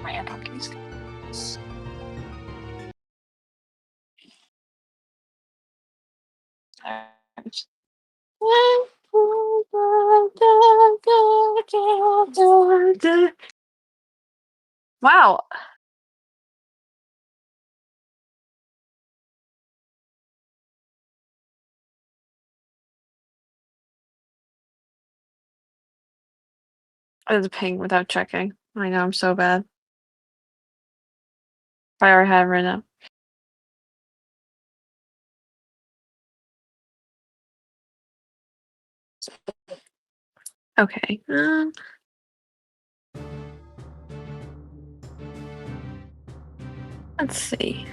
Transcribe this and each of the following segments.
my AirPod case. Wow. I was ping without checking. I know I'm so bad. Fire I have right now. Okay. Let's see.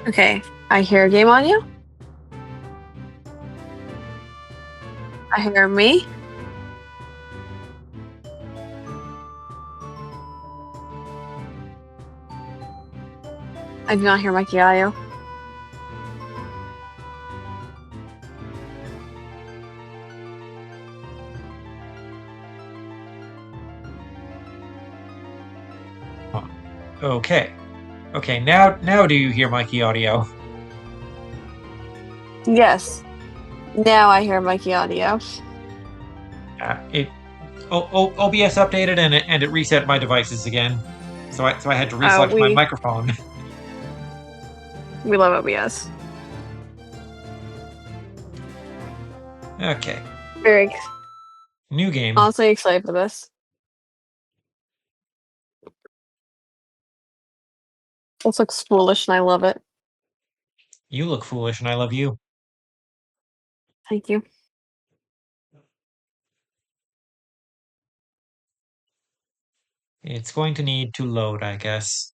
Okay, I hear game audio. I hear me. I do not hear Mikey audio. Okay. Okay, now do you hear Mikey audio? Yes. Now I hear Mikey audio. OBS updated and it reset my devices again. So I had to reselect my microphone. We love OBS. Okay. Very New game. honestly excited for this. This looks foolish and I love it. You look foolish and I love you. Thank you. It's going to need to load, I guess.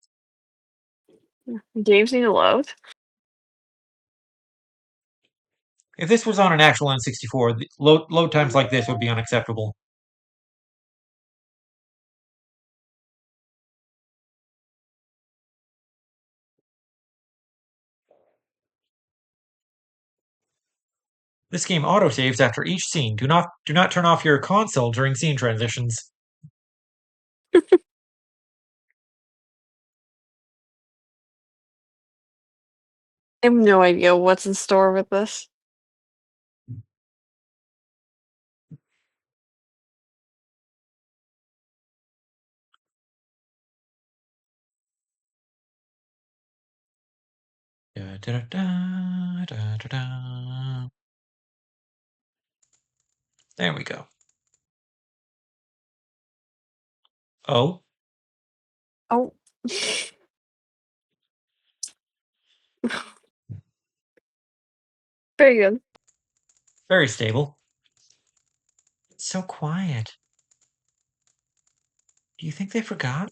Games need to load. If this was on an actual N64, load times like this would be unacceptable. This game autosaves after each scene. Do not turn off your console during scene transitions. I have no idea what's in store with this. Da, da, da, da, da, da. There we go. Oh, Oh. Very good. very stable. It's so quiet. Do you think they forgot?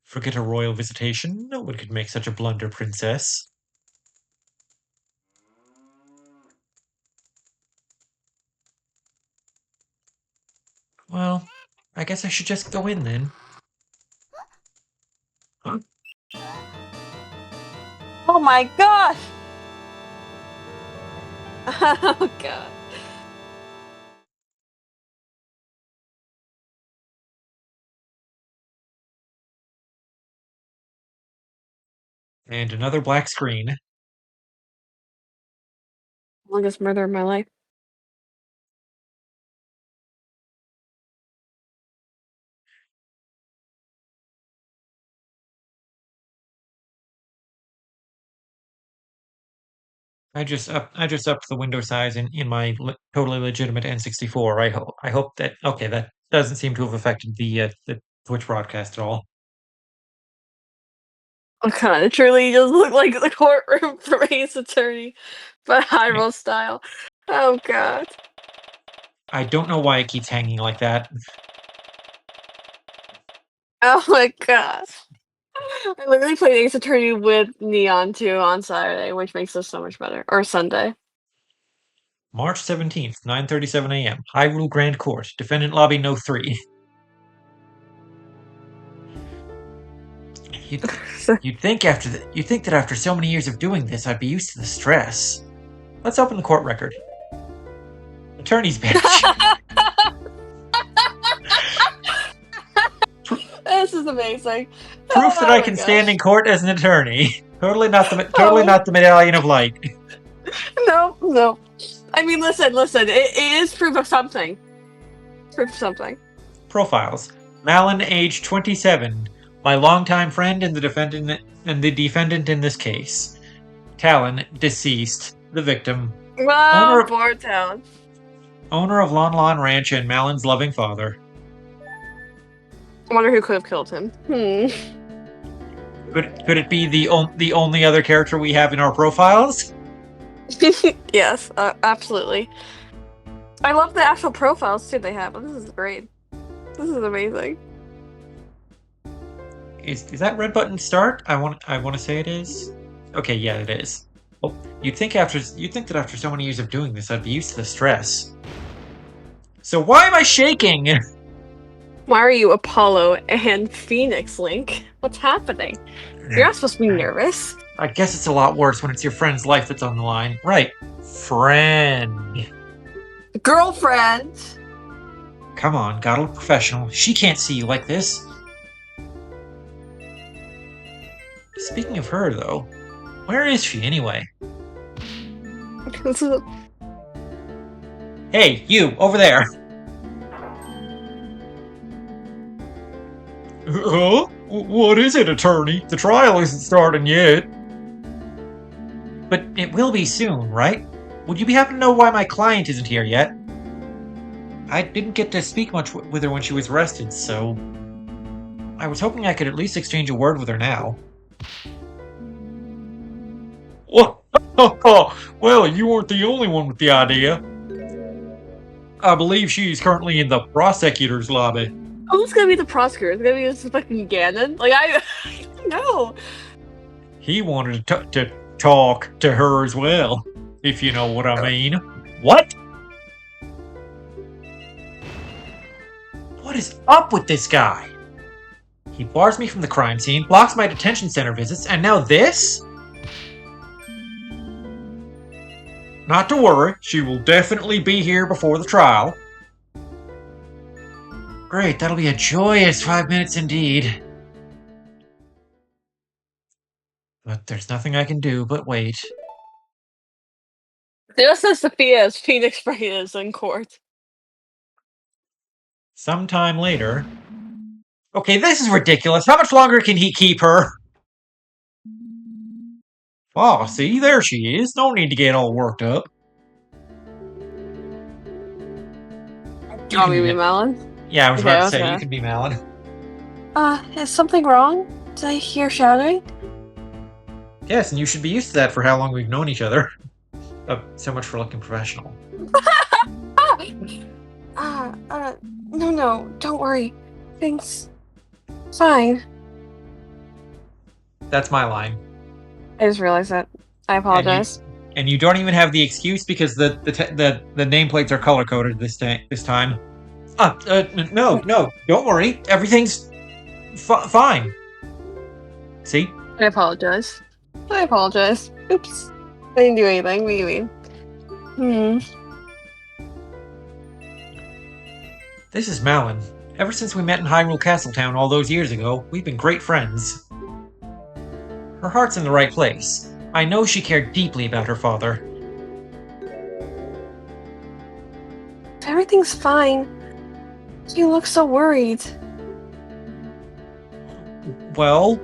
Forget a royal visitation? No one could make such a blunder, princess. Well, I guess I should just go in then. Huh? Oh my gosh! Oh god. And another black screen. Longest murder of my life. I just upped the window size in my totally legitimate N64. I hope that okay, that doesn't seem to have affected the Twitch broadcast at all. Oh god, it truly does look like the courtroom from Ace Attorney, but Hyrule style. Oh god. I don't know why it keeps hanging like that. Oh my god. I literally played Ace Attorney with Neon 2 on Saturday, which makes this so much better. Or Sunday. March 17th, 9:37 a.m. Hyrule Grand Court. Defendant Lobby No 3. You'd, you'd think that after so many years of doing this, I'd be used to the stress. Let's open the court record. Attorney's bench. This is amazing. Proof that Oh I my can stand in gosh. court as an attorney. Totally Oh not the medallion of light. no, no. I mean, listen. It is proof of something. Proof of something. Profiles. Malin, age 27. My longtime friend and the defendant in this case. Talon, deceased. The victim. Wow, Owner of Board Town. owner of Lon Lon Ranch and Malin's loving father. I wonder who could have killed him. Could it be the only other character we have in our profiles? Yes, absolutely. I love the actual profiles too they have. This is great. This is amazing. Is that red button start? I want to say it is. Okay, yeah, it is. Oh, you'd think that after so many years of doing this, I'd be used to the stress. So why am I shaking? Why are you Apollo and Phoenix, Link? What's happening? You're not supposed to be nervous. I guess it's a lot worse when it's your friend's life that's on the line. Right. Friend. Girlfriend! Come on, gotta look professional. She can't see you like this. Speaking of her, though, where is she anyway? Hey, you, over there. Huh? What is it, attorney? The trial isn't starting yet. But it will be soon, right? Would you be happy to know why my client isn't here yet? I didn't get to speak much with her when she was arrested, so I was hoping I could at least exchange a word with her now. Well, you weren't the only one with the idea. I believe she's currently in the prosecutor's lobby. Who's gonna be the prosecutor? Is it gonna be this fucking Ganon? Like, I don't know. He wanted to talk to her as well, if you know what I mean. What? What is up with this guy? He bars me from the crime scene, blocks my detention center visits, and now this? Not to worry, she will definitely be here before the trial. Great, that'll be a joyous 5 minutes indeed. But there's nothing I can do but wait. Just as Sophia's Phoenix Wright is in court. Sometime later. Okay, this is ridiculous. How much longer can he keep her? Oh, see, there she is. No need to get all worked up. You want me to be Malin? Yeah, I was about to say, you can be Malin. Is something wrong? Did I hear shouting? Yes, and you should be used to that for how long we've known each other. So much for looking professional. No, don't worry. Things fine. That's my line. I just realized that. I apologize. And you don't even have the excuse because the nameplates are color coded this time. No, don't worry. Everything's fine. See? I apologize. Oops. I didn't do anything. What do you mean? This is Malin. Ever since we met in Hyrule Castletown all those years ago, we've been great friends. Her heart's in the right place. I know she cared deeply about her father. Everything's fine. You look so worried. Well?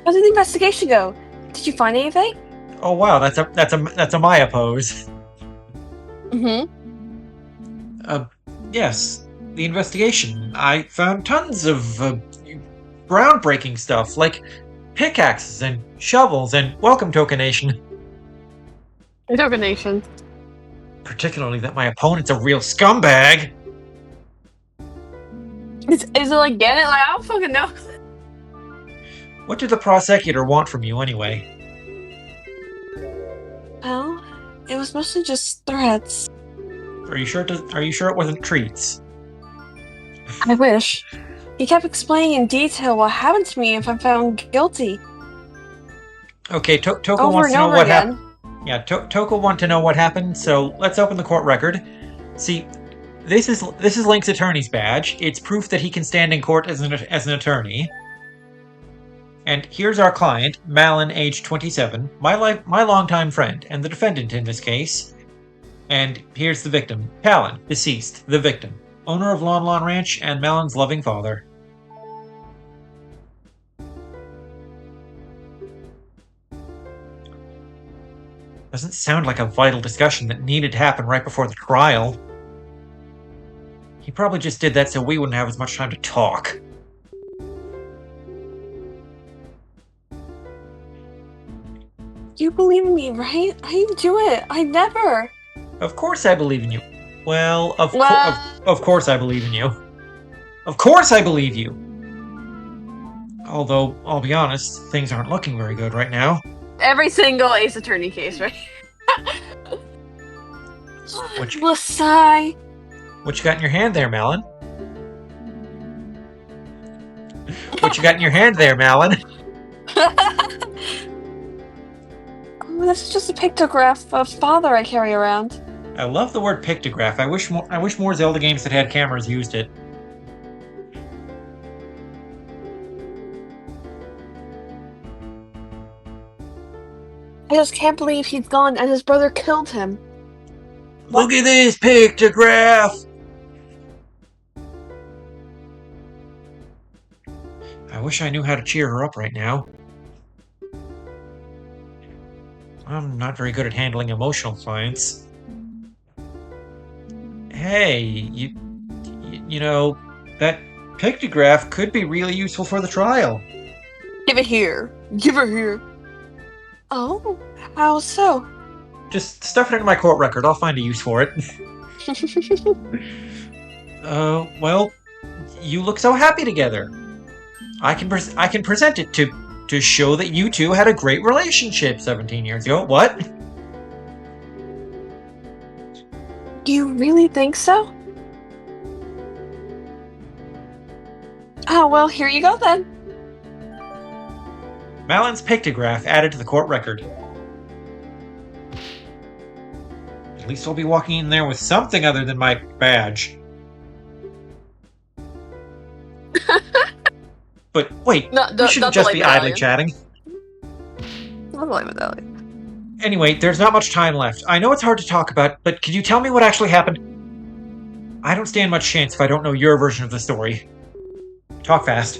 How did the investigation go? Did you find anything? Oh wow, that's a Maya pose. Yes, the investigation. I found tons of groundbreaking stuff, like pickaxes and shovels and welcome tokenation. Tokenation. Particularly that my opponent's a real scumbag. Is it like Ganon? Like, I don't fucking know. What did the prosecutor want from you anyway? Well, it was mostly just threats. Are you sure it wasn't treats? I wish. He kept explaining in detail what happened to me if I'm found guilty, Okay, Toka over wants and to know over what happened. again. Yeah, Toka want to know what happened, so let's open the court record. See, this is Link's attorney's badge. It's proof that he can stand in court as an attorney. And here's our client, Malin, age 27, my longtime friend, and the defendant in this case. And here's the victim, Talon, deceased, the victim, owner of Lon Lon Ranch and Malin's loving father. Doesn't sound like a vital discussion that needed to happen right before the trial. He probably just did that so we wouldn't have as much time to talk. You believe in me, right? I didn't do it. I never. Of course I believe in you. Well, Well, of course I believe in you. Of course I believe you. Although, I'll be honest, things aren't looking very good right now. every single Ace Attorney case, right? What you, The sigh. what you got in your hand there, Malin? What you got in your hand there, Malin? Oh, this is just a pictograph of father I carry around. I love the word pictograph. I wish more Zelda games that had cameras used it. I just can't believe he's gone and his brother killed him. What? Look at this pictograph! I wish I knew how to cheer her up right now. I'm not very good at handling emotional clients. Hey, you know, that pictograph could be really useful for the trial. Give it here. Give it here. Oh, how so? Just stuff it into my court record. I'll find a use for it. Well, you look so happy together. I can present it to show that you two had a great relationship 17 years ago. What? Do you really think so? Oh, well, here you go then. Malin's pictograph added to the court record. At least I'll be walking in there with something other than my badge. But wait, we shouldn't just be idly chatting. Not the light medallion. Anyway, there's not much time left. I know it's hard to talk about, but can you tell me what actually happened? I don't stand much chance if I don't know your version of the story. Talk fast.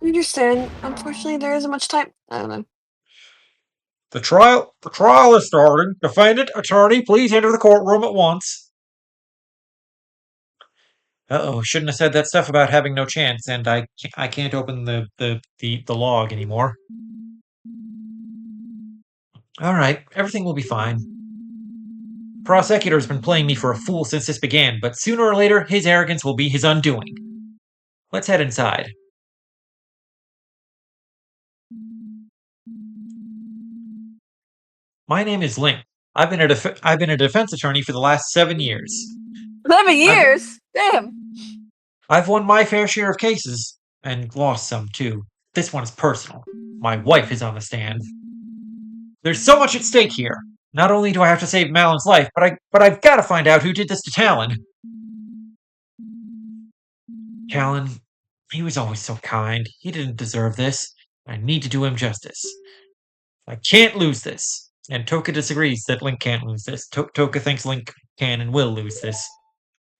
I understand. Unfortunately, there isn't much time. I don't know. The trial is starting. Defendant, attorney, please enter the courtroom at once. Uh-oh, shouldn't have said that stuff about having no chance, and I can't open the log anymore. All right, everything will be fine. Prosecutor's been playing me for a fool since this began, but sooner or later, his arrogance will be his undoing. Let's head inside. My name is Link. I've been a defense attorney for the last 7 years. 11 years? Damn. I've won my fair share of cases, and lost some too. This one is personal. My wife is on the stand. There's so much at stake here. Not only do I have to save Malin's life, but I've got to find out who did this to Talon. Talon, he was always so kind. He didn't deserve this. I need to do him justice. I can't lose this. And Toka disagrees that Link can't lose this. Toka thinks Link can and will lose this.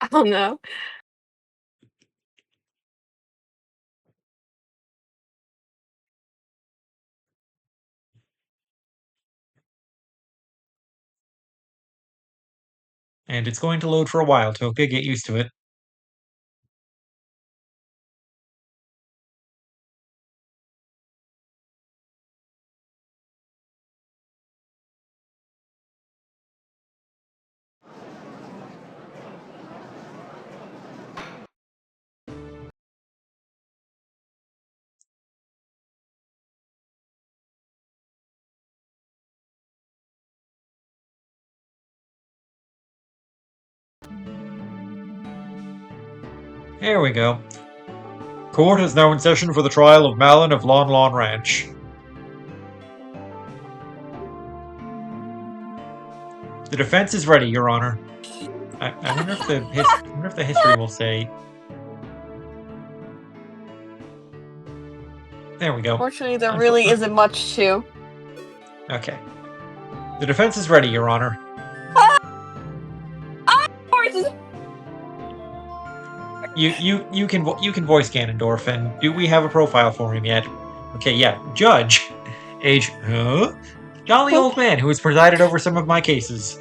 I don't know. And it's going to load for a while, Toka. Get used to it. There we go. Court is now in session for the trial of Malin of Lon Lon Ranch. The defense is ready, Your Honor. I wonder if the history will say. There we go. Fortunately, there really isn't much to. Okay. The defense is ready, Your Honor. You can voice Ganondorf, and do we have a profile for him yet? Okay, yeah. Judge. Age, jolly old man who has presided over some of my cases.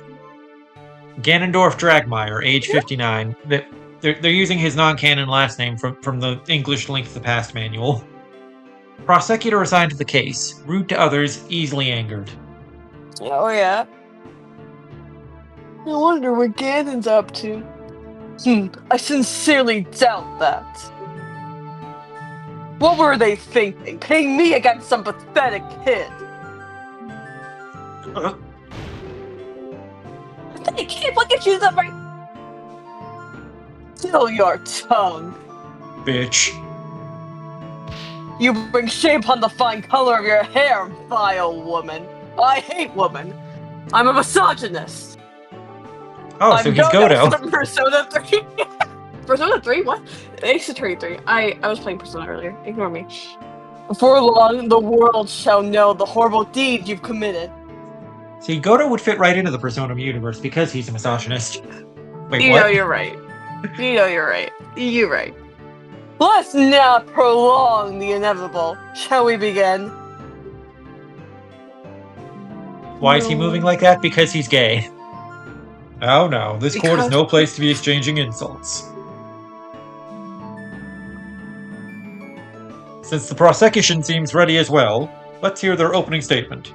Ganondorf Dragmire, age 59. They're using his non-canon last name from the English Link to the Past manual. Prosecutor assigned to the case. Rude to others, easily angered. Oh, yeah. I wonder what Ganon's up to. I sincerely doubt that. What were they thinking? Pitting me against some pathetic kid? Pathetic kid? Look at you, that right? Still your tongue. Bitch. You bring shame upon the fine color of your hair, vile woman. I hate women. I'm a misogynist. Oh, so he's Godo. From Persona 3. Persona 3? What? Ace Attorney 3. I was playing Persona earlier. Ignore me. Before long, the world shall know the horrible deeds you've committed. See, Godo would fit right into the Persona universe because he's a misogynist. Wait, you what? know you're right. You know you're right. You're right. Let's not prolong the inevitable. Shall we begin? Why is he moving like that? Because he's gay. Oh no, this court is no place to be exchanging insults. Since the prosecution seems ready as well, let's hear their opening statement.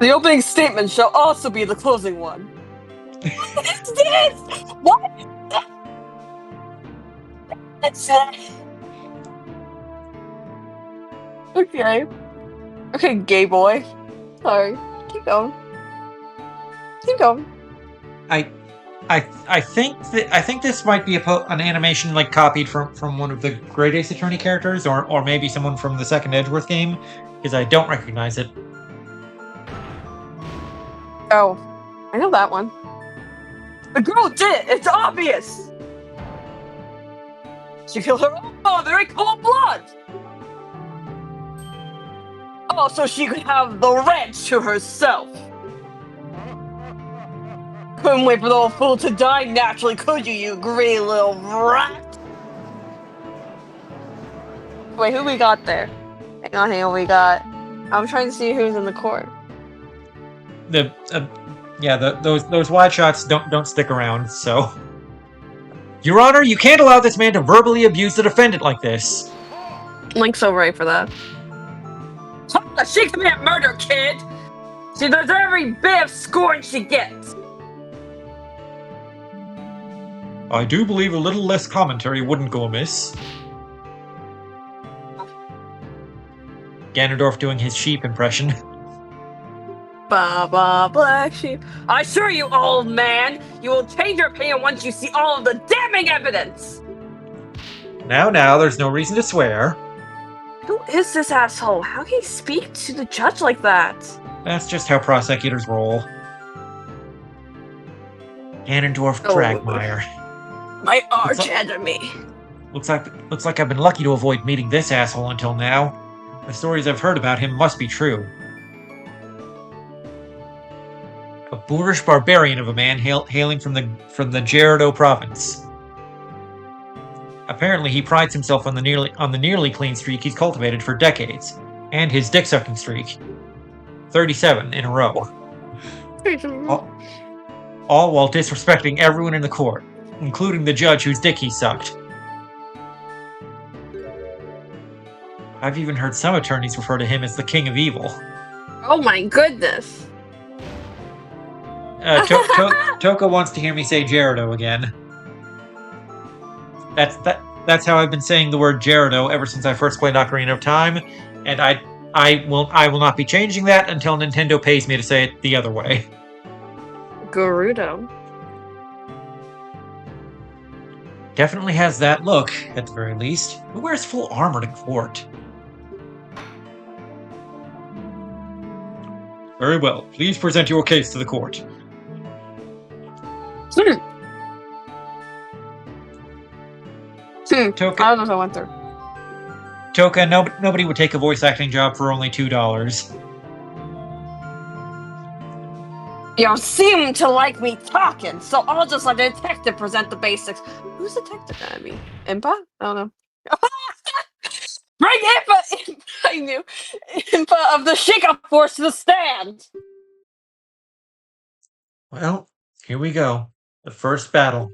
The opening statement shall also be the closing one. What's this? What? That's Okay. Okay, gay boy. Sorry. Keep going. Keep going. I think this might be an animation like copied from one of the Great Ace Attorney characters, or maybe someone from the second Edgeworth game, because I don't recognize it. Oh, I know that one. The girl did it! It's obvious! She killed her own mother in cold blood! Oh, so she could have the ranch to herself! Couldn't wait for the old fool to die naturally, could you, you greedy little rat? Wait, who we got there? Hang on, we got... I'm trying to see who's in the court. Those wide shots don't stick around, so... Your Honor, you can't allow this man to verbally abuse the defendant like this. Link's so right for that. She committed murder, kid! She deserves every bit of scorn she gets! I do believe a little less commentary wouldn't go amiss. Ganondorf doing his sheep impression. Ba ba black sheep. I assure you, old man, you will change your opinion once you see all of the damning evidence! Now, there's no reason to swear. Who is this asshole? How can he speak to the judge like that? That's just how prosecutors roll. Ganondorf Dragmire. My arch enemy. Looks like I've been lucky to avoid meeting this asshole until now. The stories I've heard about him must be true. A boorish barbarian of a man hailing from the Gerudo province. Apparently, he prides himself on the nearly clean streak he's cultivated for decades, and his dick-sucking streak. 37 in a row. All while disrespecting everyone in the court, including the judge whose dick he sucked. I've even heard some attorneys refer to him as the King of Evil. Oh my goodness! Toko wants to hear me say Gerudo again. That's how I've been saying the word Gerudo ever since I first played Ocarina of Time, and I will not be changing that until Nintendo pays me to say it the other way. Gerudo. Definitely has that look, at the very least. Who wears full armor to court? Very well. Please present your case to the court. Toka, I don't know if I went through. Toka, nobody would take a voice acting job for only $2. You seem to like me talking, so I'll just let the detective present the basics. Who's detective? I mean, Impa? I don't know. Bring Impa! I knew. Impa of the Sheikah Force to the stand! Well, here we go. The first battle.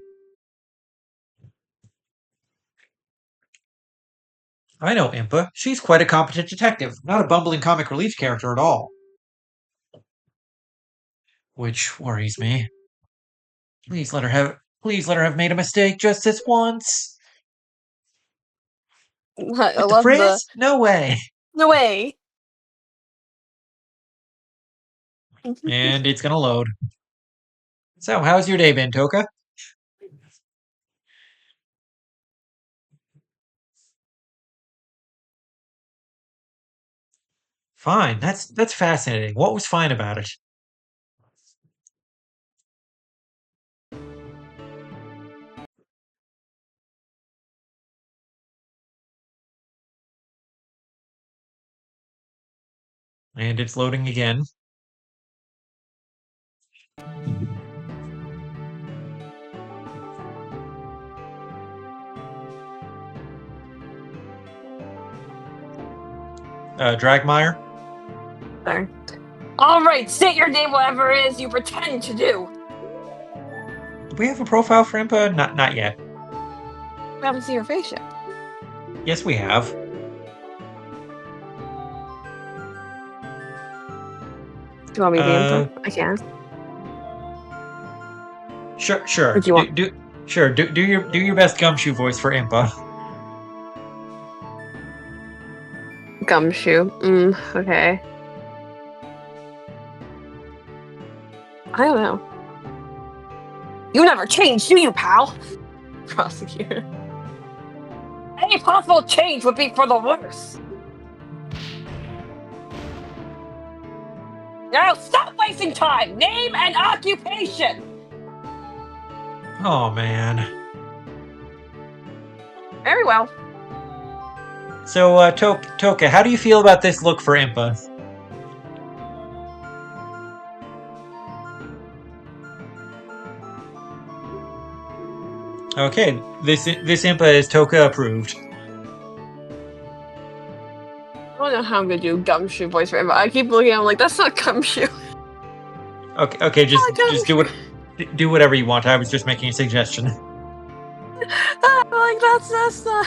I know Impa. She's quite a competent detective, not a bumbling comic relief character at all. Which worries me. Please let her have made a mistake just this once. I With the love frizz? No way. No way. And it's gonna load. So, how's your day been, Toka? Fine. That's fascinating. What was fine about it? And it's loading again. Dragmire? Sorry. Alright, state your name, whatever it is you pretend to do. Do we have a profile for Impa? Not yet. We haven't seen your face yet. Yes, we have. Do you want me to be Impa? I can. Sure. What do you want? Do your best gumshoe voice for Impa. Gumshoe. Okay. I don't know. You never change, do you, pal? Prosecutor. Any possible change would be for the worse. Now stop wasting time! Name and occupation! Oh man. Very well. So, Toka, how do you feel about this look for Impa? Okay, this Impa is Toka approved. I don't know how I'm gonna do Gumshoe voice for Impa. I keep looking at him like, that's not Gumshoe. Okay, just do whatever you want. I was just making a suggestion. I'm like, that's not.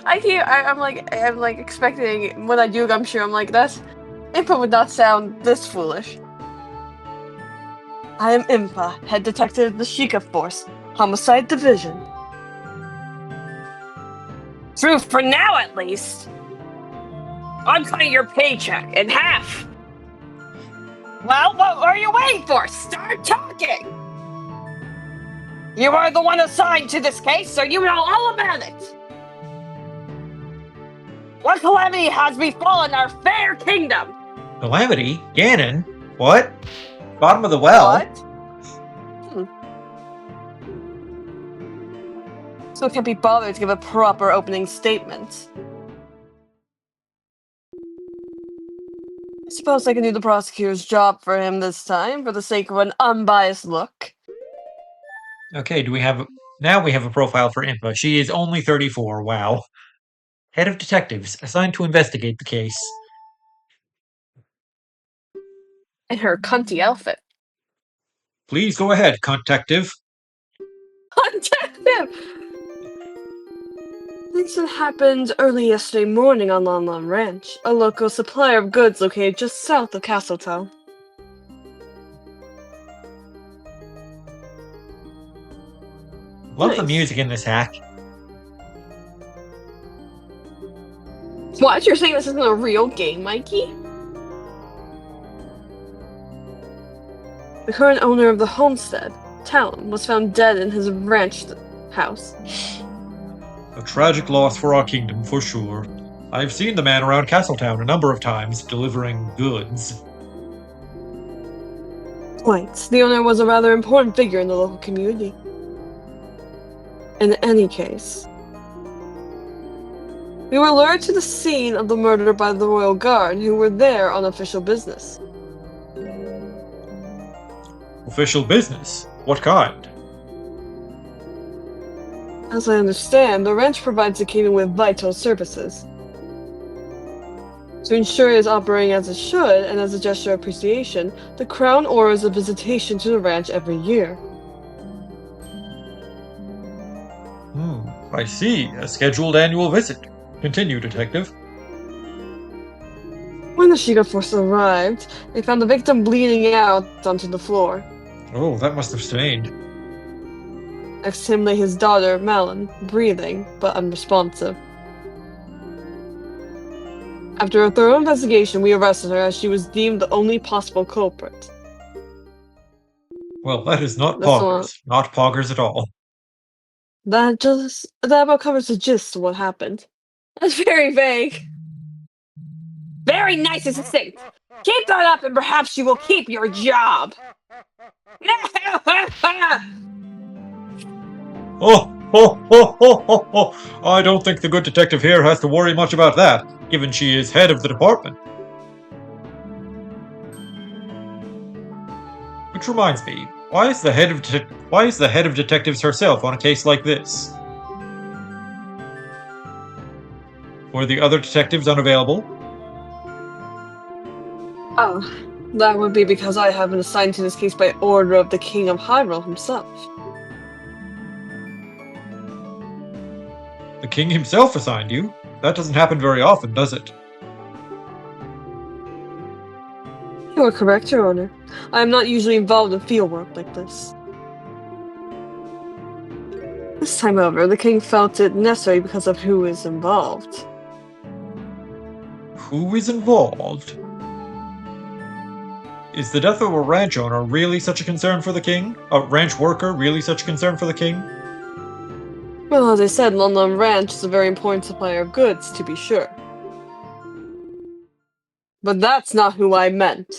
I'm like expecting when I do Gumshoe, I'm like, Impa would not sound this foolish. I am Impa, head detective of the Sheikah Force, Homicide Division. True for now, at least. I'm cutting your paycheck in half. Well, what are you waiting for? Start talking! You are the one assigned to this case, so you know all about it! What calamity has befallen our fair kingdom? Calamity? Ganon? What? Bottom of the well? What? So it can't be bothered to give a proper opening statement. I suppose I can do the prosecutor's job for him this time, for the sake of an unbiased look. Okay, now we have a profile for Impa. She is only 34, wow. Head of detectives, assigned to investigate the case. In her cunty outfit. Please go ahead, detective. Detective! Things that happened early yesterday morning on Lon Lon Ranch, a local supplier of goods located just south of Castletown. Love the Nice. music in this hack. What? You're saying this isn't a real game, Mikey? The current owner of the homestead, Talon, was found dead in his ranch house. A tragic loss for our kingdom, for sure. I've seen the man around Castletown a number of times, delivering goods. Quite. The owner was a rather important figure in the local community. In any case, we were lured to the scene of the murder by the royal guard, who were there on official business. Official business? What kind? As I understand, the ranch provides the kingdom with vital services. To ensure it is operating as it should, and as a gesture of appreciation, the crown orders a visitation to the ranch every year. I see. A scheduled annual visit. Continue, Detective. When the Shiga force arrived, they found the victim bleeding out onto the floor. Oh, that must have stained. Next to him lay his daughter, Malin, breathing, but unresponsive. After a thorough investigation, we arrested her as she was deemed the only possible culprit. Well, that is not That's poggers. Not poggers at all. That about covers the gist of what happened. That's very vague. Very nice and succinct. Keep that up and perhaps you will keep your job. I don't think the good detective here has to worry much about that, given she is head of the department. Which reminds me, why is the head of detectives herself on a case like this? Were the other detectives unavailable? Oh, that would be because I have been assigned to this case by order of the King of Hyrule himself. The king himself assigned you? That doesn't happen very often, does it? You are correct, Your Honor. I am not usually involved in field work like this. This time, however, the king felt it necessary because of who is involved. Who is involved? Is the death of a ranch owner really such a concern for the king? A ranch worker really such a concern for the king? Well, as I said, Lon Ranch is a very important supplier of goods, to be sure. But that's not who I meant.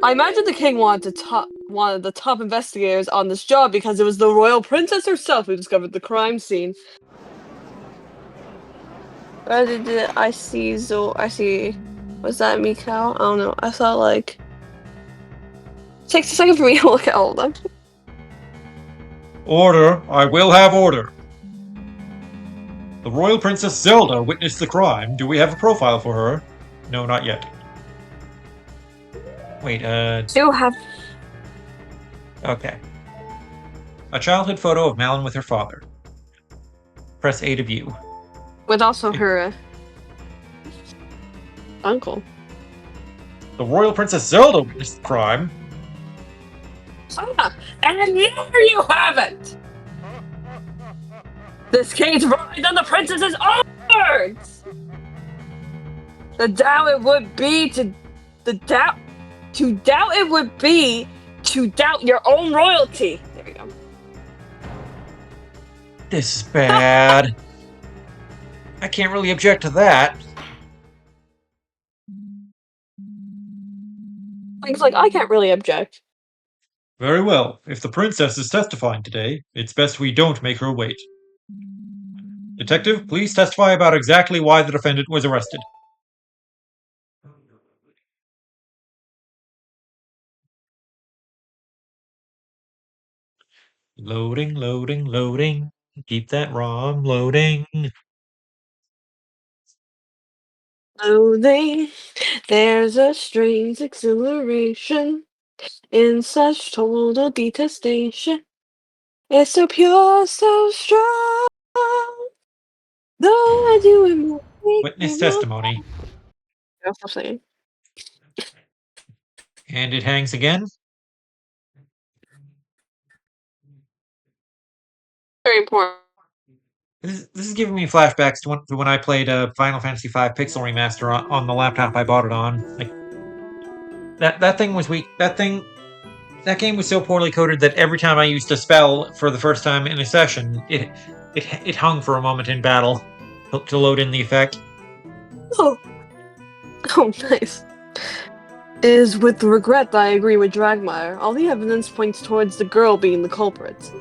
I imagine the king wanted the top investigators on this job because it was the royal princess herself who discovered the crime scene. I see. Was that Mikau? I don't know. I saw like. It takes a second for me to look at all of them. Order! I will have order! The royal princess Zelda witnessed the crime. Do we have a profile for her? No, not yet. Wait, Do have. Okay. A childhood photo of Malin with her father. Press A to view. With also her uncle. The royal princess Zelda witnessed the crime. Ah, and there you have it! This king's rise on the princess's own words! To doubt it would be to doubt your own royalty. There we go. This is bad. I can't really object to that. Things like, I can't really object. Very well. If the princess is testifying today, it's best we don't make her wait. Detective, please testify about exactly why the defendant was arrested. Loading, loading, loading. Keep that ROM loading. Loathing, there's a strange exhilaration in such total detestation. It's so pure, so strong. Though I do it more. Witness testimony. I'll stop saying. And it hangs again. Very important. This is giving me flashbacks to when I played Final Fantasy V Pixel Remaster on the laptop I bought it on. Like that thing was weak. That thing That game was so poorly coded that every time I used a spell for the first time in a session, it hung for a moment in battle to load in the effect. Oh, oh, nice. It is with regret that I agree with Dragmire. All the evidence points towards the girl being the culprit.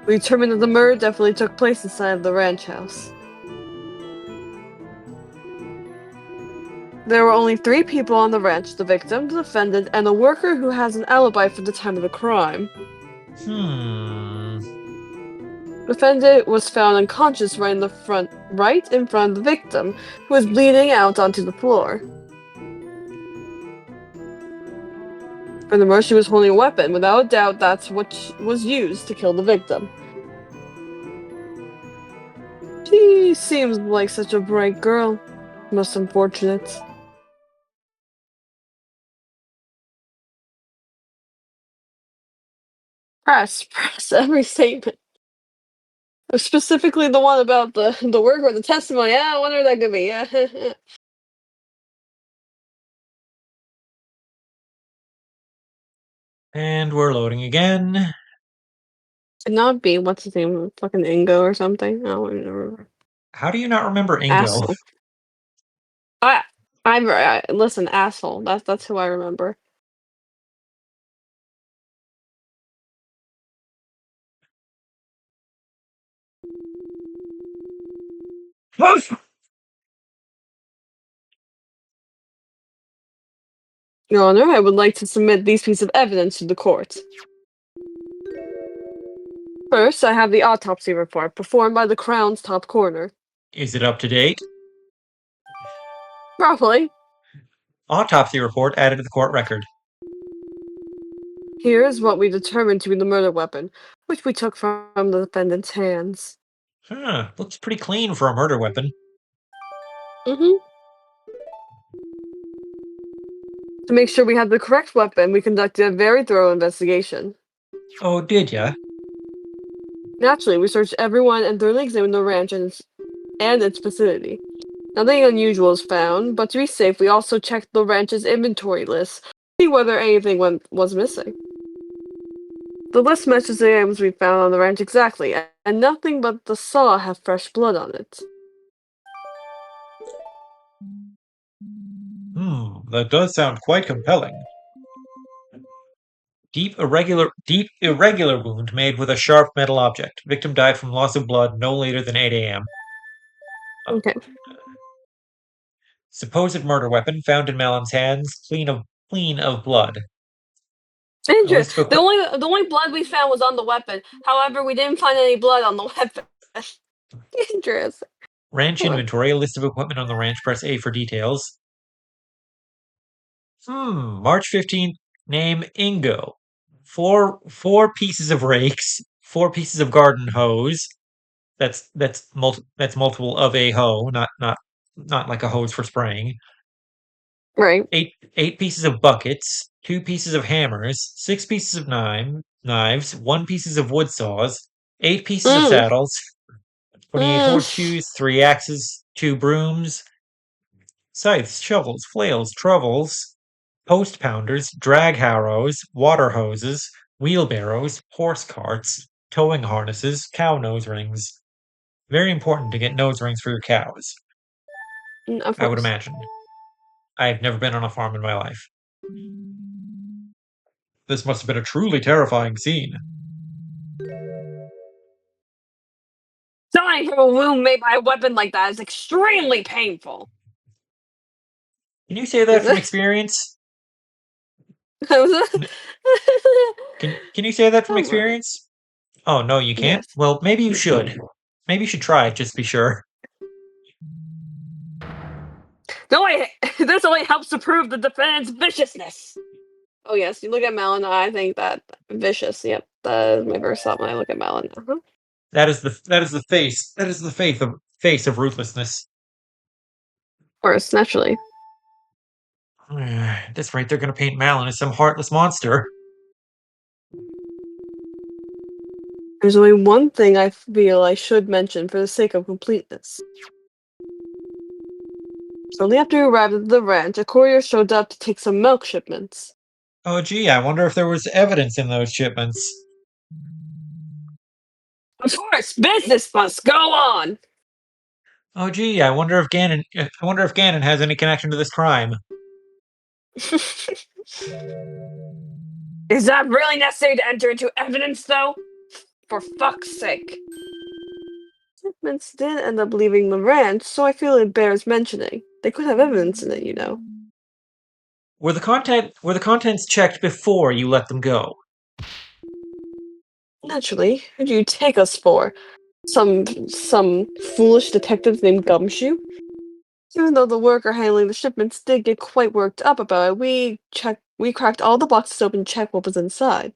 We determined that the murder definitely took place inside of the ranch house. There were only 3 people on the ranch: the victim, the defendant, and a worker who has an alibi for the time of the crime. Hmm. The defendant was found unconscious right in front of the victim, who was bleeding out onto the floor. Furthermore, she was holding a weapon. Without a doubt, that's what was used to kill the victim. She seems like such a bright girl. Most unfortunate. Press every statement. Specifically the one about the work or the testimony. Yeah, I wonder that could be. Yeah. And we're loading again. Could not be. What's his name? Fucking Ingo or something. I don't even remember. How do you not remember Ingo? Asshole. Listen, asshole. That's who I remember. Your Honor, I would like to submit these pieces of evidence to the court. First, I have the autopsy report performed by the Crown's top coroner. Is it up to date? Probably. Autopsy report added to the court record. Here's what we determined to be the murder weapon, which we took from the defendant's hands. Huh, looks pretty clean for a murder weapon. Mm-hmm. To make sure we had the correct weapon, we conducted a very thorough investigation. Oh, did ya? Naturally, we searched everyone and thoroughly examined the ranch and its vicinity. Nothing unusual was found, but to be safe, we also checked the ranch's inventory list to see whether anything was missing. The list matches the items we found on the ranch exactly, and nothing but the saw have fresh blood on it. That does sound quite compelling. Deep irregular wound made with a sharp metal object. Victim died from loss of blood no later than 8 a.m. Uh, Okay. Supposed murder weapon found in Malon's hands, clean of blood. A Interesting. list of The only blood we found was on the weapon. However, we didn't find any blood on the weapon. Interesting. ranch Huh. inventory. A list of equipment on the ranch. Press A for details. March 15th. Name Ingo. Four pieces of rakes. 4 pieces of garden hose. That's multiple of a hoe, not like a hose for spraying. Right. Eight pieces of buckets, 2 pieces of hammers, 6 pieces of knives, 1 pieces of wood saws, 8 pieces of Mm. saddles, 28 Mm. horseshoes, 3 axes, 2 brooms, scythes, shovels, flails, trowels, post pounders, drag harrows, water hoses, wheelbarrows, horse carts, towing harnesses, cow nose rings. Very important to get nose rings for your cows, Of I would course. imagine. I've never been on a farm in my life. This must have been a truly terrifying scene. Dying from a wound made by a weapon like that is extremely painful. Can you say that Is from it? experience? Was N- can you say that from Come on. experience? Oh no, you can't. Yes. Well, maybe you should. Maybe you should try it just to be sure. This only helps to prove the defendant's viciousness. Oh yes, you look at Malin, I think that vicious. Yep, that is my first thought when I look at Malin. Uh-huh. Of Face of ruthlessness. course, naturally. At this rate, they're gonna paint Malin as some heartless monster. There's only one thing I feel I should mention for the sake of completeness. Shortly after we arrived at the ranch, a courier showed up to take some milk shipments. Oh, gee, I wonder if there was evidence in those shipments. Of course, business must go on! Oh, gee, I wonder if Ganon has any connection to this crime. Is that really necessary to enter into evidence, though? For fuck's sake. Shipments did end up leaving the ranch, so I feel it bears mentioning. They could have evidence in it, you know. Were the contents checked before you let them go? Naturally, who do you take us for? Some foolish detective named Gumshoe? Even though the worker handling the shipments did get quite worked up about it, we cracked all the boxes open and checked what was inside.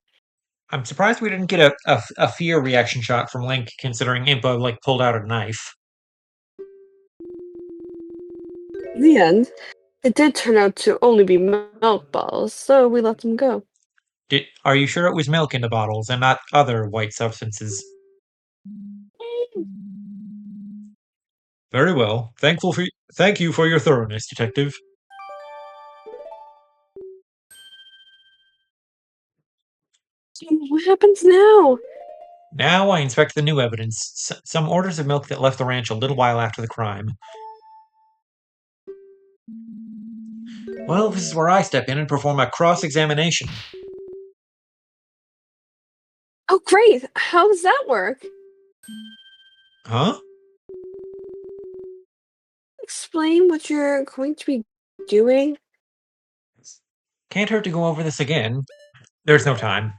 I'm surprised we didn't get a fear reaction shot from Link, considering Impa pulled out a knife. In the end, it did turn out to only be milk bottles, so we let them go. Are you sure it was milk in the bottles and not other white substances? Very well. Thank you for your thoroughness, detective. So what happens now? Now I inspect the new evidence. Some orders of milk that left the ranch a little while after the crime. Well, this is where I step in and perform a cross-examination. Oh, great! How does that work? Huh? Explain what you're going to be doing. Can't hurt to go over this again. There's no time.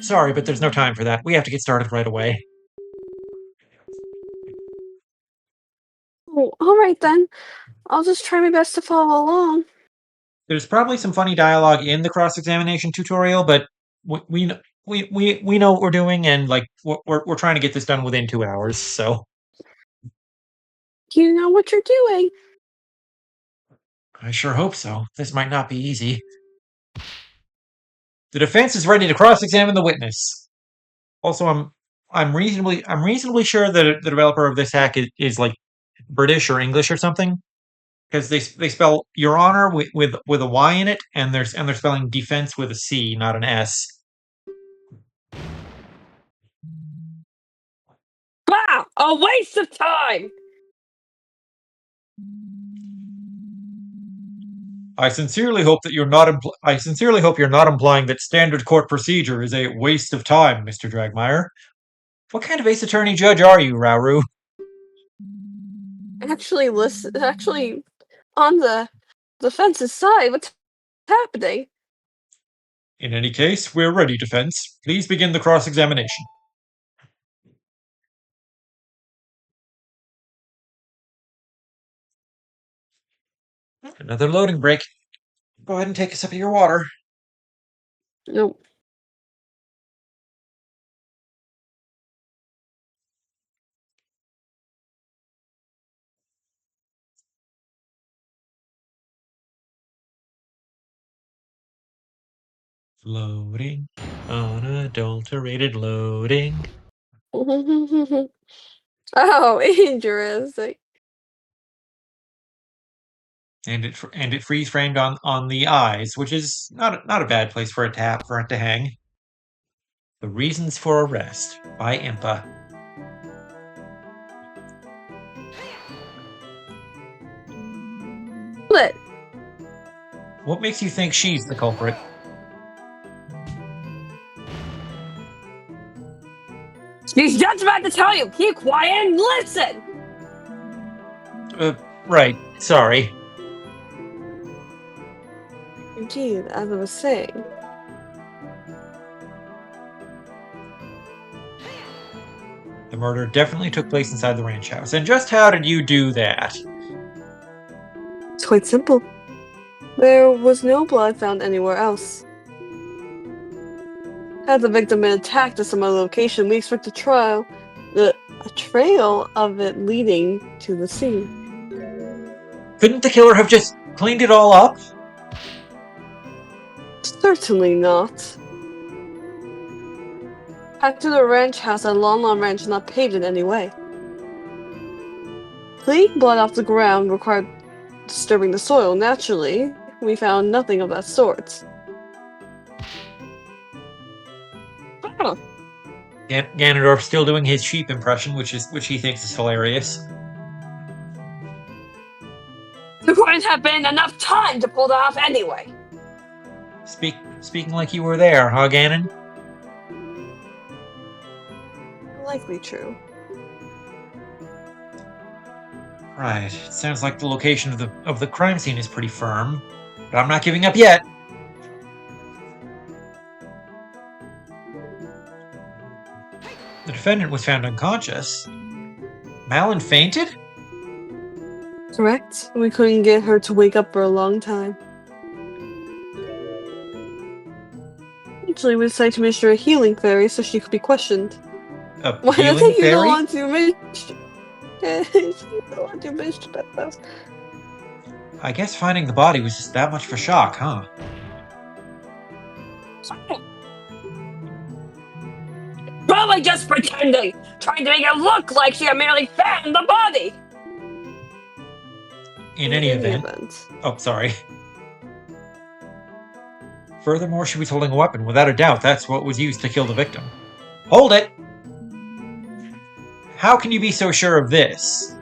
Sorry, but there's no time for that. We have to get started right away. Oh, all right then. I'll just try my best to follow along. There's probably some funny dialogue in the cross-examination tutorial, but we we know what we're doing, and we're trying to get this done within 2 hours. So You know what you're doing. I sure hope so. This might not be easy. The defense is ready to cross-examine the witness. Also, I'm reasonably sure that the developer of this hack is like British or English or something, because they spell Your Honor with a Y in it, and they're spelling defense with a C, not an S. Wow! A waste of time! I sincerely hope you're not implying that standard court procedure is a waste of time, Mr. Dragmire. What kind of ace attorney judge are you, Rauru? Actually, on the defense's side, what's happening? In any case, we're ready, defense. Please begin the cross-examination. Another loading break. Go ahead and take a sip of your water. No. Loading. Unadulterated loading. Oh, interesting. And it freeze framed on the eyes, which is not a bad place for it to hang. The reasons for arrest by Impa. Split. What makes you think she's the culprit? She's just about to tell you. Keep quiet and listen. Right. Sorry. Indeed, as I was saying. The murder definitely took place inside the ranch house. And just how did you do that? It's quite simple. There was no blood found anywhere else. Had the victim been attacked at some other location, we expect a trail of it leading to the scene. Couldn't the killer have just cleaned it all up? Certainly not. Back to the ranch house at Lon Lon Ranch is not paved in any way. Cleaning blood off the ground required disturbing the soil. Naturally, we found nothing of that sort. Oh, Ganondorf still doing his sheep impression, which he thinks is hilarious. there wouldn't have been enough time to pull that off anyway. Speaking like you were there, huh, Ganon? Likely true. Right. It sounds like the location of the crime scene is pretty firm, but I'm not giving up yet. The defendant was found unconscious. Malin fainted? Correct. We couldn't get her to wake up for a long time. Eventually, we decided to minister a healing fairy so she could be questioned. A Why did healing you go fairy? on to minister? That. I guess finding the body was just that much of a shock, huh? Probably just pretending, trying to make it look like she had merely found the body. In any event. Oh, sorry. Furthermore, she was holding a weapon. Without a doubt, that's what was used to kill the victim. Hold it! How can you be so sure of this?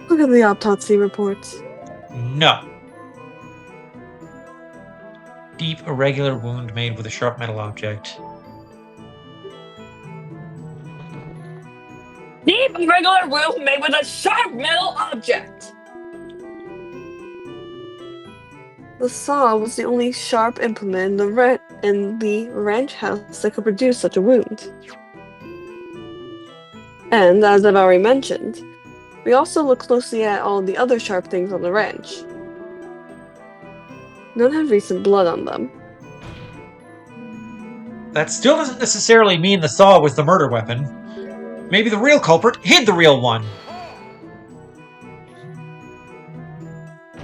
Look at the autopsy reports. No. Deep, irregular wound made with a sharp metal object. Deep, irregular wound made with a sharp metal object. The saw was the only sharp implement in the ranch house that could produce such a wound. And, as I've already mentioned, we also looked closely at all the other sharp things on the ranch. None have recent blood on them. That still doesn't necessarily mean the saw was the murder weapon. Maybe the real culprit hid the real one.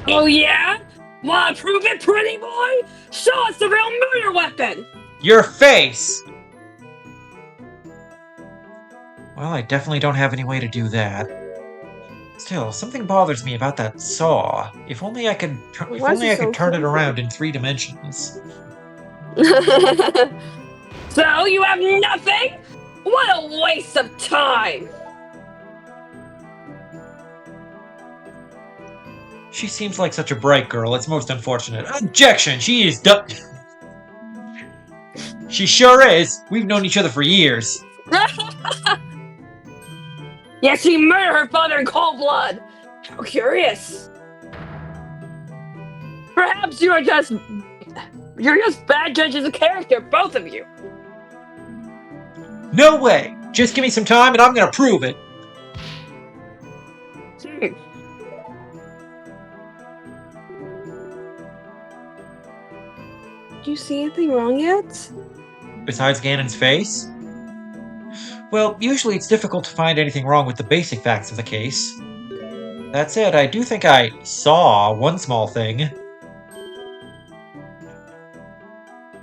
Oh yeah? Wanna prove it, pretty boy? Show us the real murder weapon! Your face! Well, I definitely don't have any way to do that. Still, something bothers me about that saw. If only I could turn it around in 3 dimensions. So you have nothing? What a waste of time! She seems like such a bright girl. It's most unfortunate. Objection! She is dumb. She sure is. We've known each other for years. Yes, she murdered her father in cold blood. How curious. Perhaps you're just bad judges of character, both of you. No way! Just give me some time and I'm gonna prove it. Do you see anything wrong yet? Besides Ganon's face? Well, usually it's difficult to find anything wrong with the basic facts of the case. That said, I do think I saw one small thing.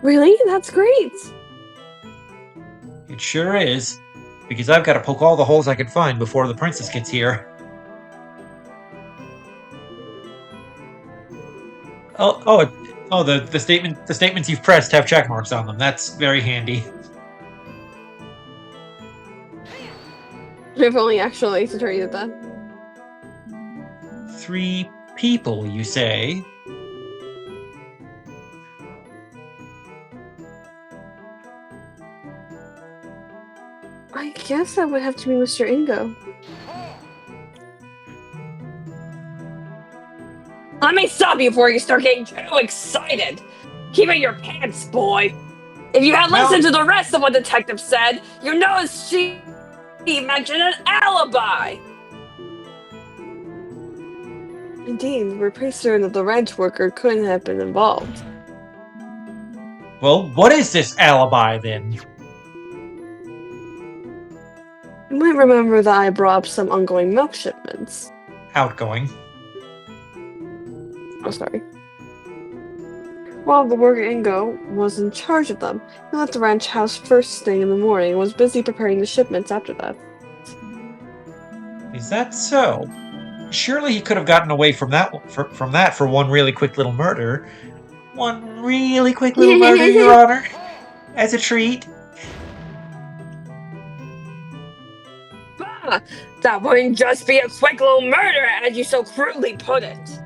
Really? That's great! It sure is. Because I've got to poke all the holes I can find before the princess gets here. The statements you've pressed have check marks on them. That's very handy. If only actual Ace Attorney did that. 3 people, you say? I guess that would have to be Mr. Ingo. Let me stop you before you start getting too excited. Keep it in your pants, boy. If you had listened to the rest of what the detective said, you noticed she mentioned an alibi. Indeed, we're pretty certain that the ranch worker couldn't have been involved. Well, what is this alibi then? You might remember that I brought up some ongoing milk shipments. Outgoing. Oh, sorry. While the worker Ingo was in charge of them, he left the ranch house first thing in the morning and was busy preparing the shipments after that. Is that so? Surely he could have gotten away from that for one really quick little murder. One really quick little murder, Your Honor, as a treat. Bah, that wouldn't just be a quick little murder, as you so crudely put it.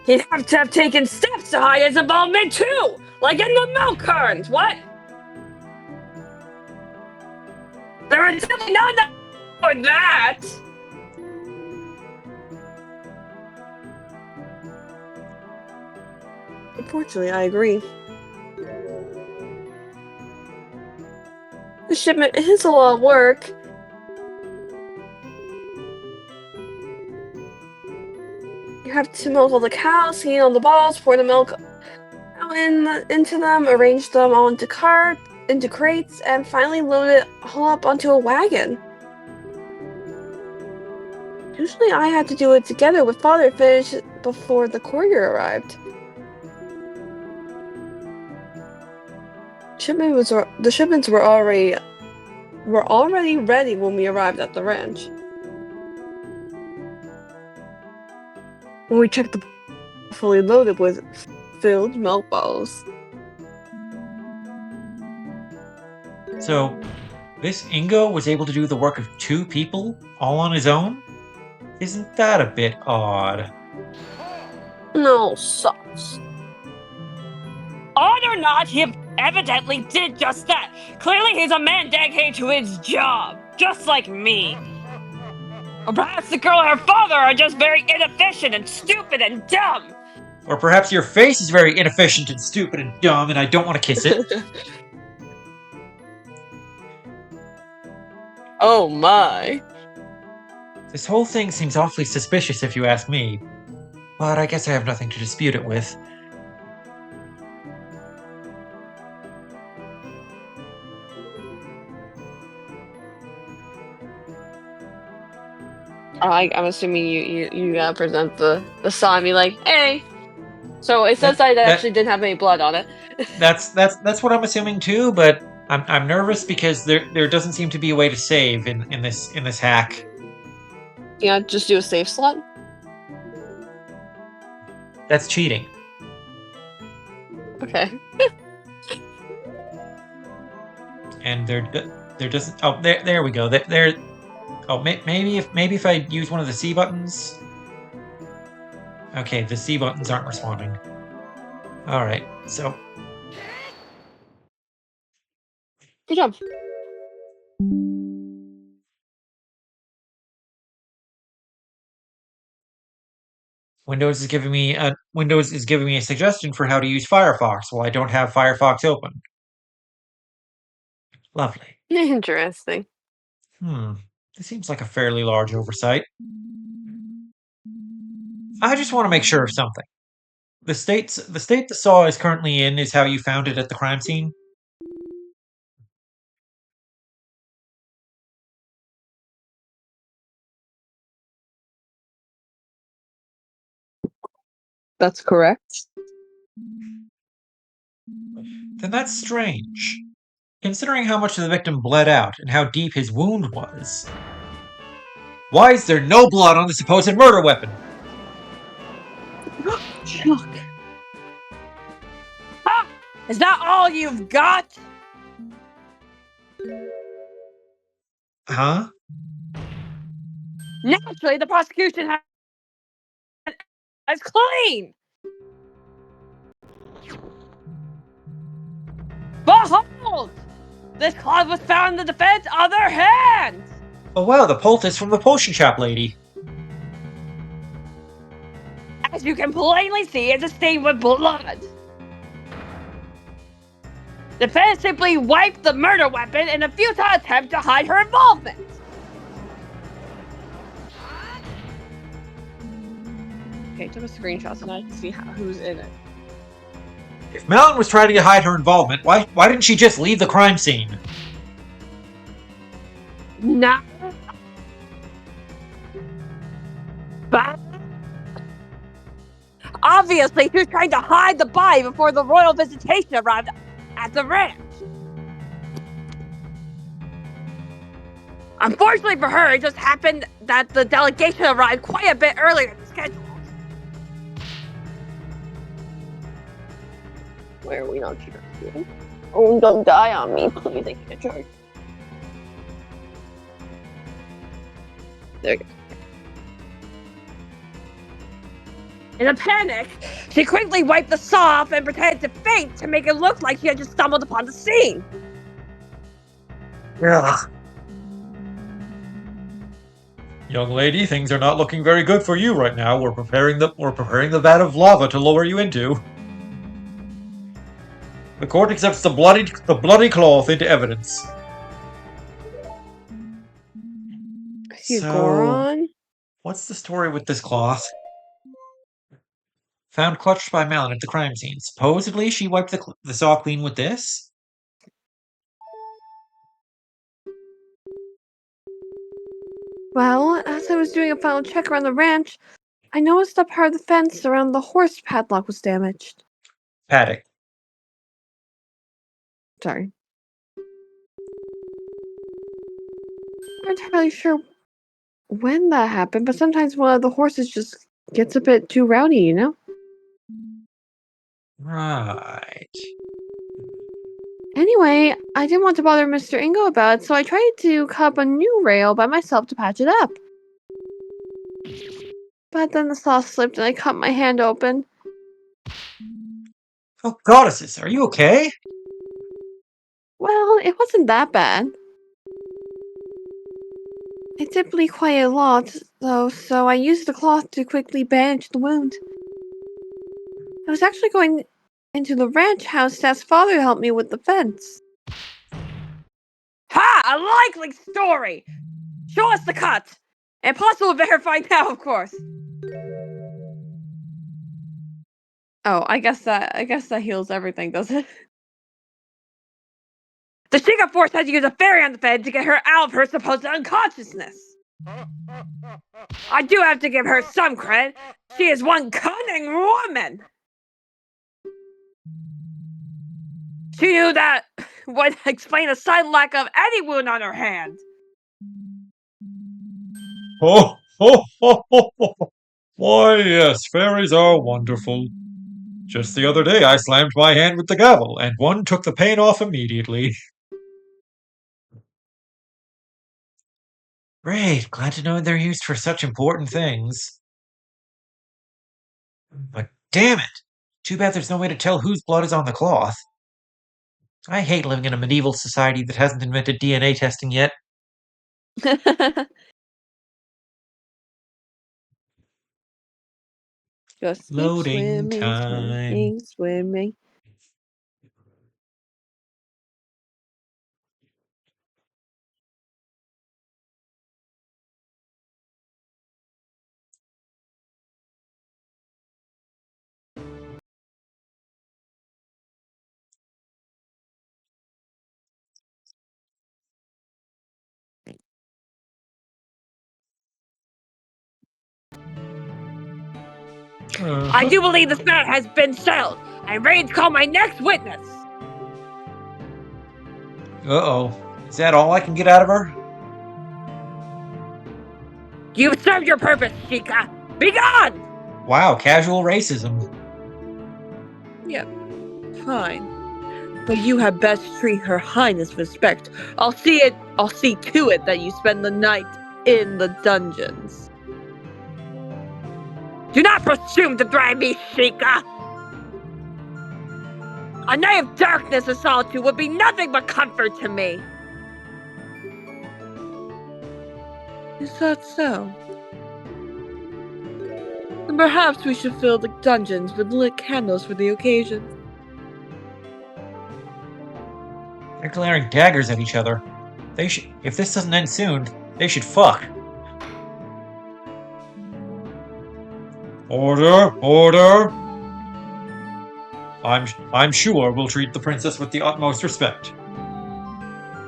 He'd have to have taken steps to hide his involvement too, like in the milk cartons. What? There are definitely not enough for that. Unfortunately, I agree. The shipment is a lot of work. You have to milk all the cows, clean all the bottles, pour the milk out into them, arrange them all into crates, and finally load it all up onto a wagon. Usually I had to do it together with Father to finish before the courier arrived. The shipments were already ready when we arrived at the ranch. When we checked the fully loaded with filled milk bottles. So, this Ingo was able to do the work of 2 people, all on his own? Isn't that a bit odd? No sauce. Odd or not, he evidently did just that. Clearly he's a man dedicated to his job, just like me. Or perhaps the girl and her father are just very inefficient and stupid and dumb. Or perhaps your face is very inefficient and stupid and dumb and I don't want to kiss it. Oh my. This whole thing seems awfully suspicious if you ask me. But I guess I have nothing to dispute it with. I'm assuming you gotta present the sign, be like, hey. So it says that actually didn't have any blood on it. That's what I'm assuming too, but I'm nervous because there doesn't seem to be a way to save in this hack. Yeah, just do a save slot. That's cheating. Okay. And there doesn't. Oh, there we go. There. Oh, maybe if I use one of the C buttons. Okay, the C buttons aren't responding. All right, so. Good job. Windows is giving me a suggestion for how to use Firefox while I don't have Firefox open. Lovely. Interesting. This seems like a fairly large oversight. I just want to make sure of something. The state the saw is currently in is how you found it at the crime scene? That's correct. Then that's strange. Considering how much the victim bled out and how deep his wound was. Why is there no blood on the supposed murder weapon? Chuck. Ah! Is that all you've got? Huh? Naturally, the prosecution has clean. Behold! This cloth was found in the defendant's other hand! Oh wow, the poultice from the potion shop lady. As you can plainly see, it's stained with blood. The defendant simply wiped the murder weapon in a futile attempt to hide her involvement. Okay, took a screenshot so now I can see who's in it. If Malin was trying to hide her involvement, why didn't she just leave the crime scene? Nah. But obviously, she was trying to hide the body before the royal visitation arrived at the ranch. Unfortunately for her, it just happened that the delegation arrived quite a bit earlier than scheduled. Why are we not charging? Oh, don't die on me, please. I can't charge. There you go. In a panic, she quickly wiped the saw off and pretended to faint to make it look like she had just stumbled upon the scene. Ugh. Young lady, things are not looking very good for you right now. We're preparing the vat of lava to lower you into. The court accepts the bloody cloth into evidence. I see a Goron. What's the story with this cloth? Found clutched by Malin at the crime scene. Supposedly, she wiped the saw clean with this? Well, as I was doing a final check around the ranch, I noticed that part of the fence around the horse padlock was damaged. Paddock. Sorry. I'm not entirely sure when that happened, but sometimes one of the horses just gets a bit too rowdy, you know? Right. Anyway, I didn't want to bother Mr. Ingo about it, so I tried to cut up a new rail by myself to patch it up. But then the saw slipped and I cut my hand open. Oh, goddesses, are you okay? Well, it wasn't that bad. It did bleed quite a lot, though, so I used the cloth to quickly bandage the wound. I was actually going into the ranch house to ask Father to help me with the fence. Ha! A likely story! Show us the cut! Impossible to verify now, of course. Oh, I guess that heals everything, does it? The Sheikah Force had to use a fairy on the Fed to get her out of her supposed unconsciousness. I do have to give her some credit. She is one cunning woman. She knew that would explain a sudden lack of any wound on her hand. Oh, ho, ho, ho, ho. Why, yes, fairies are wonderful. Just the other day, I slammed my hand with the gavel, and one took the pain off immediately. Great, glad to know they're used for such important things. But damn it! Too bad there's no way to tell whose blood is on the cloth. I hate living in a medieval society that hasn't invented DNA testing yet. Just keep Loading swimming, time. swimming, swimming. I do believe this matter has been settled. I'm ready to call my next witness. Uh-oh. Is that all I can get out of her? You've served your purpose, Sheikah. Be gone! Wow, casual racism. Yep, fine. But you had best treat Her Highness with respect. I'll see to it that you spend the night in the dungeons. Do not presume to threaten me, Sheikah! A night of darkness and solitude would be nothing but comfort to me. Is that so? Then perhaps we should fill the dungeons with lit candles for the occasion. They're glaring daggers at each other. If this doesn't end soon, they should fuck. Order, order. I'm sure we'll treat the princess with the utmost respect.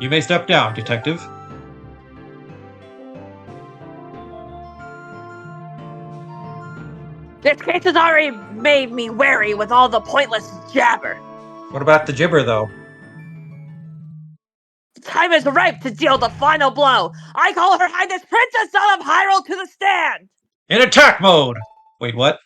You may step down, detective. This case has already made me wary with all the pointless jabber. What about the gibber, though? time is ripe to deal the final blow. I call Her Highness Princess Zelda of Hyrule to the stand! In attack mode! Wait, what?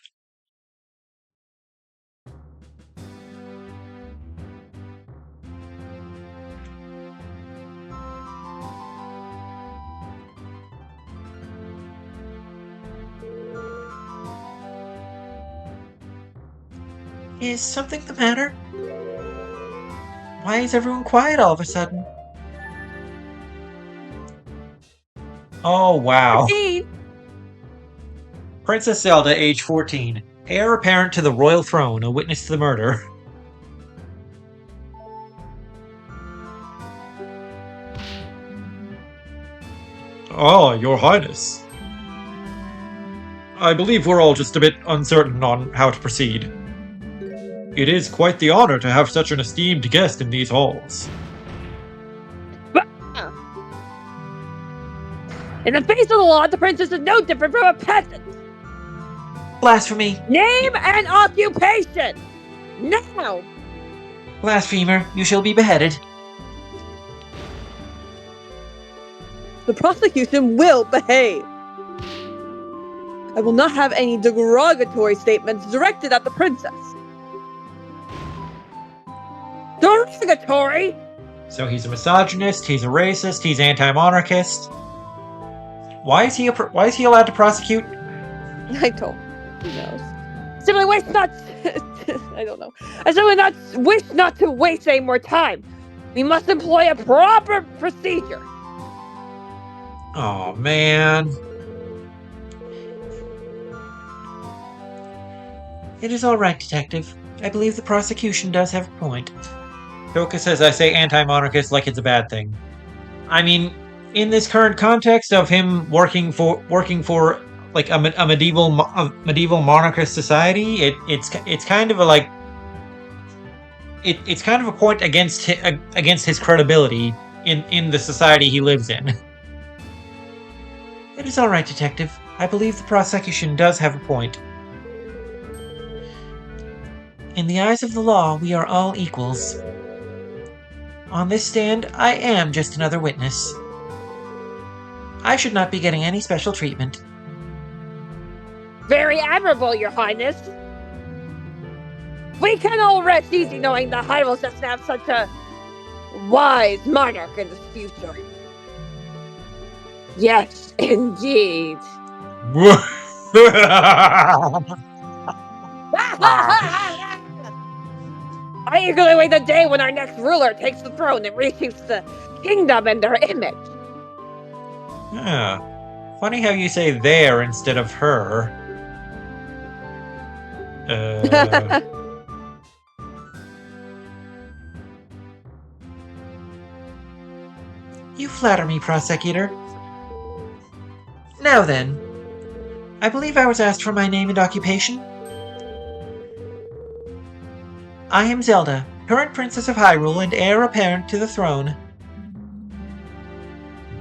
Is something the matter? Why is everyone quiet all of a sudden? Oh, wow. 14! Princess Zelda, age 14. Heir apparent to the royal throne, a witness to the murder. Ah, Your Highness. I believe we're all just a bit uncertain on how to proceed. It is quite the honor to have such an esteemed guest in these halls. In the face of the law, the princess is no different from a peasant! Blasphemy! Name and occupation! Now! Blasphemer, you shall be beheaded. The prosecution will behave. I will not have any derogatory statements directed at the princess. Derogatory? So he's a misogynist, he's a racist, he's anti-monarchist. Why is he allowed to prosecute? I don't. Who knows? Simply wish not. I don't know. I simply wish not to waste any more time. We must employ a proper procedure. Oh man. It is all right, Detective. I believe the prosecution does have a point. Toka says I say anti-monarchist like it's a bad thing. I mean, in this current context of him working for like a medieval monarchist society, it's kind of a like it's kind of a point against his credibility in the society he lives in. It is all right, Detective. I believe the prosecution does have a point. In the eyes of the law, we are all equals. On this stand, I am just another witness. I should not be getting any special treatment. Very admirable, Your Highness. We can all rest easy knowing that Hyrule doesn't have such a wise monarch in the future. Yes, indeed. I eagerly await the day when our next ruler takes the throne and reshapes the kingdom in their image. Yeah. Funny how you say there instead of her. You flatter me, prosecutor. Now then, I believe I was asked for my name and occupation. I am Zelda, current Princess of Hyrule and heir apparent to the throne.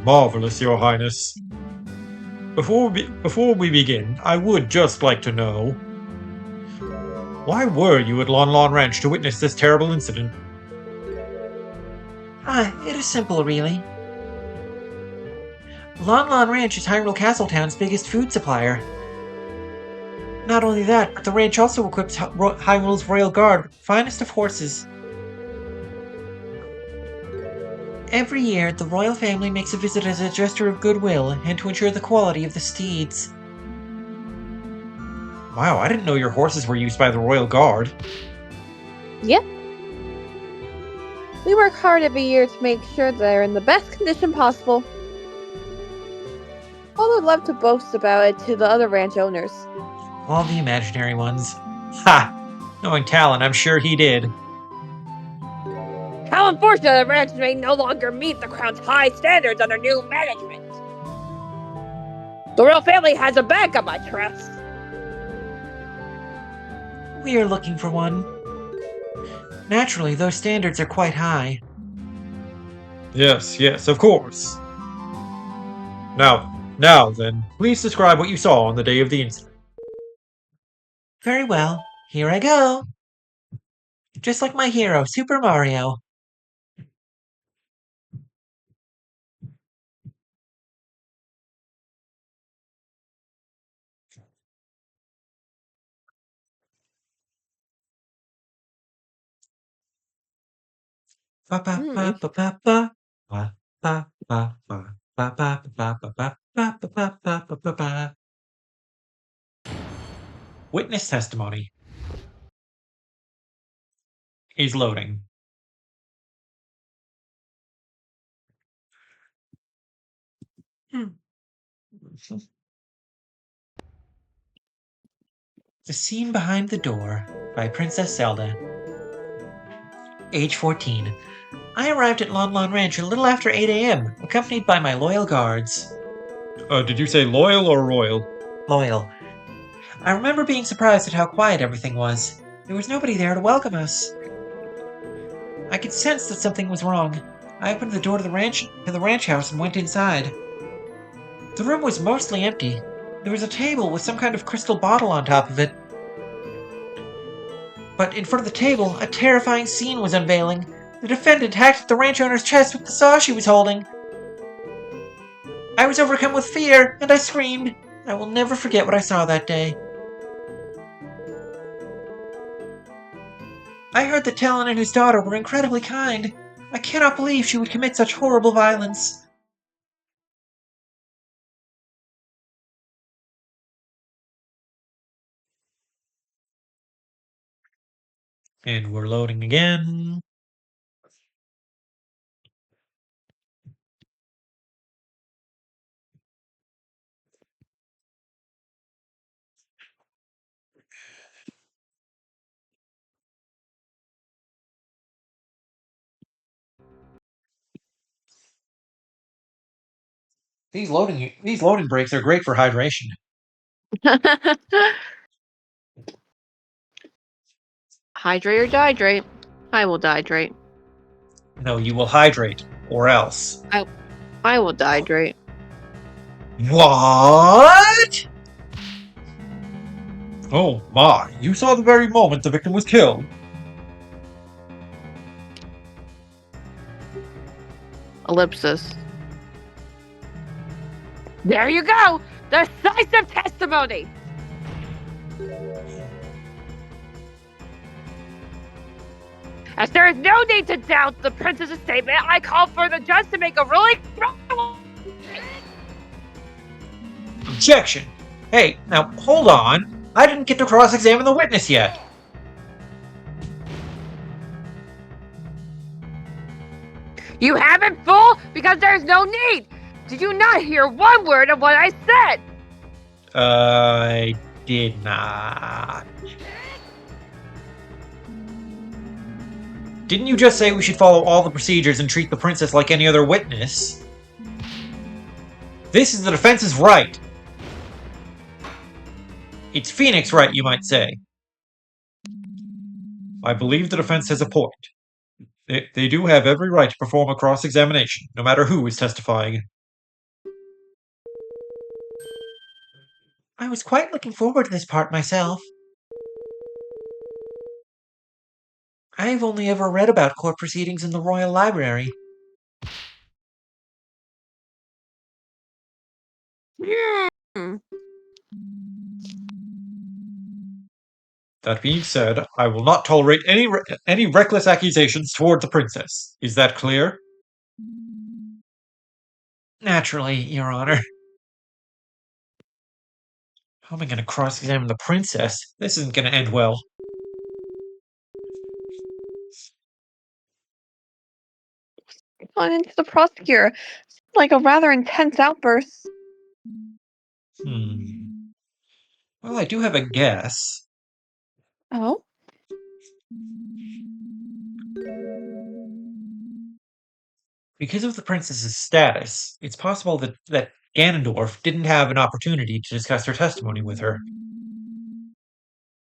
Marvelous, Your Highness. Before we begin, I would just like to know, why were you at Lon Lon Ranch to witness this terrible incident? It is simple, really. Lon Lon Ranch is Hyrule Castletown's biggest food supplier. Not only that, but the ranch also equips Hyrule's Royal Guard with the finest of horses. Every year, the royal family makes a visit as a gesture of goodwill and to ensure the quality of the steeds. Wow, I didn't know your horses were used by the Royal Guard. Yep. We work hard every year to make sure they're in the best condition possible. I would love to boast about it to the other ranch owners. All the imaginary ones. Ha! Knowing Talon, I'm sure he did. How unfortunate the ranch may no longer meet the crown's high standards under new management. The royal family has a backup, I trust. We are looking for one. Naturally, those standards are quite high. Yes, of course. Now then, please describe what you saw on the day of the incident. Very well, here I go. Just like my hero, Super Mario. Ba ba ba Hmm. ba ba ba. Ba ba ba ba. Ba ba ba ba ba ba ba ba ba ba ba ba. Witness testimony is loading. Hmm. The Scene Behind the Door by Princess Zelda. Age 14. I arrived at Lon Lon Ranch a little after 8 a.m., accompanied by my loyal guards. Did you say loyal or royal? Loyal. I remember being surprised at how quiet everything was. There was nobody there to welcome us. I could sense that something was wrong. I opened the door to the ranch house and went inside. The room was mostly empty. There was a table with some kind of crystal bottle on top of it. But in front of the table, a terrifying scene was unveiling. The defendant hacked at the ranch owner's chest with the saw she was holding. I was overcome with fear, and I screamed. I will never forget what I saw that day. I heard that Talon and his daughter were incredibly kind. I cannot believe she would commit such horrible violence. And we're loading again. These loading breaks are great for hydration. Hydrate or dihydrate? I will dihydrate. No, you will hydrate, or else. I will dihydrate. What? Oh my, you saw the very moment the victim was killed. Ellipsis. There you go! Decisive testimony! As there is no need to doubt the princess's statement, I call for the judge to make a ruling. Objection! Hey, now hold on. I didn't get to cross-examine the witness yet. You haven't, fool, because there's no need. Did you not hear one word of what I said? I did not. Didn't you just say we should follow all the procedures and treat the princess like any other witness? This is the defense's right. It's Phoenix's right, you might say. I believe the defense has a point. They do have every right to perform a cross-examination, no matter who is testifying. I was quite looking forward to this part myself. I've only ever read about court proceedings in the Royal Library. Hmm. That being said, I will not tolerate any reckless accusations toward the princess. Is that clear? Naturally, Your Honor. How am I going to cross-examine the princess? This isn't going to end well. On into the prosecutor. Like a rather intense outburst. Well, I do have a guess. Oh? Because of the princess's status, it's possible that Ganondorf didn't have an opportunity to discuss her testimony with her.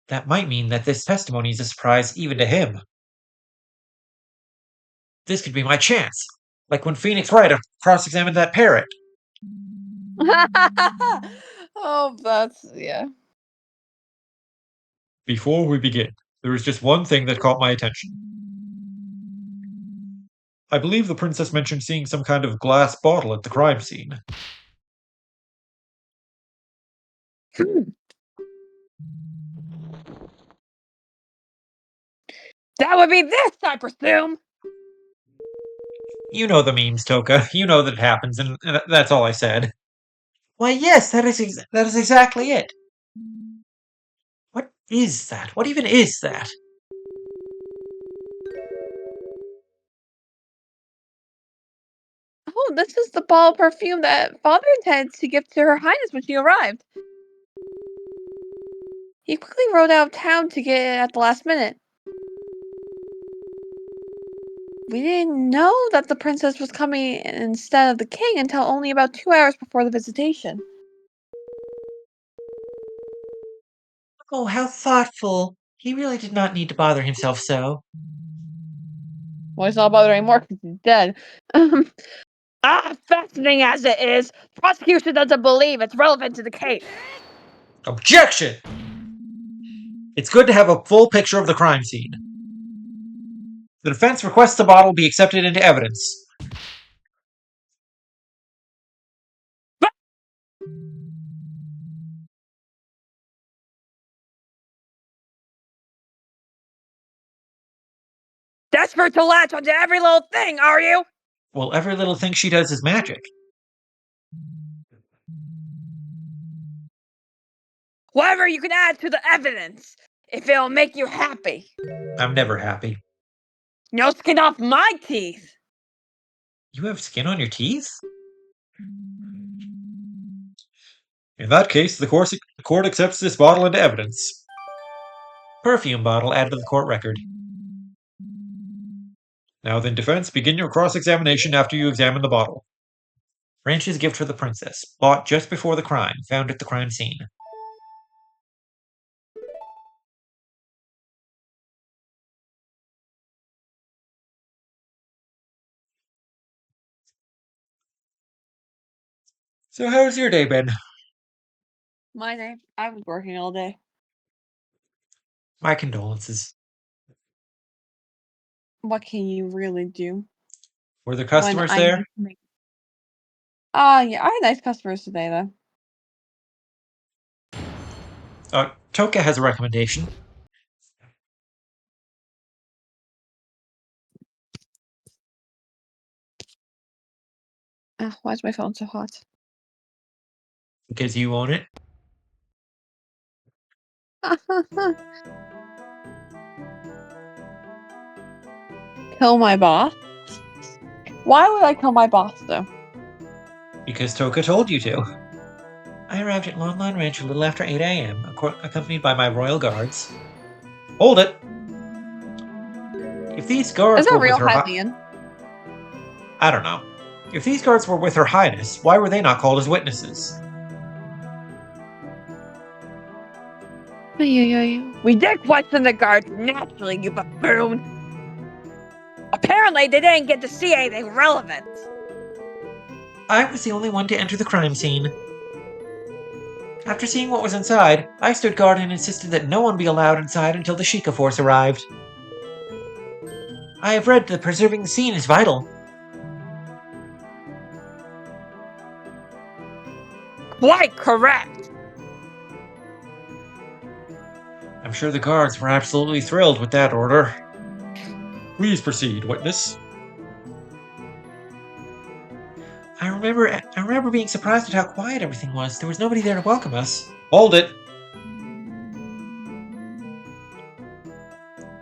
That might mean that this testimony is a surprise even to him. This could be my chance. Like when Phoenix Wright cross-examined that parrot. Oh, that's, yeah. Before we begin, there is just one thing that caught my attention. I believe the princess mentioned seeing some kind of glass bottle at the crime scene. That would be this, I presume! You know the memes, Toka. You know that it happens, and that's all I said. Why, yes, that is exactly it. What is that? What even is that? Oh, this is the ball of perfume that Father intended to give to Her Highness when she arrived. He quickly rode out of town to get it at the last minute. We didn't know that the princess was coming instead of the king until only about 2 hours before the visitation. Oh, how thoughtful. He really did not need to bother himself so. Well, he's not bothering anymore because he's dead. Fascinating as it is, prosecution doesn't believe it's relevant to the case. Objection! It's good to have a full picture of the crime scene. The defense requests the bottle be accepted into evidence. Desperate to latch onto every little thing, are you? Well, every little thing she does is magic. Whatever you can add to the evidence, if it'll make you happy. I'm never happy. No skin off my teeth. You have skin on your teeth? In that case, the court accepts this bottle into evidence. Perfume bottle added to the court record. Now then, defense, begin your cross-examination after you examine the bottle. Branch's gift for the princess, bought just before the crime, found at the crime scene. So how's your day been? My day. I was working all day. My condolences. What can you really do Were there when customers I there? need to make? Yeah, I had nice customers today though. Toka has a recommendation. Why is my phone so hot? Because you own it. Kill my boss? Why would I kill my boss though? Because Toka told you to. I arrived at Lon Lon Ranch a little after 8 a.m., accompanied by my royal guards. Hold it! If these Is guards that were with real her Hylian? I don't know. If these guards were with her highness, why were they not called as witnesses? We did question the guards, naturally, you buffoon! Apparently, they didn't get to see anything relevant. I was the only one to enter the crime scene. After seeing what was inside, I stood guard and insisted that no one be allowed inside until the Sheikah force arrived. I have read that preserving the scene is vital. Quite correct! I'm sure the guards were absolutely thrilled with that order. Please proceed, witness. I remember being surprised at how quiet everything was. There was nobody there to welcome us. Hold it!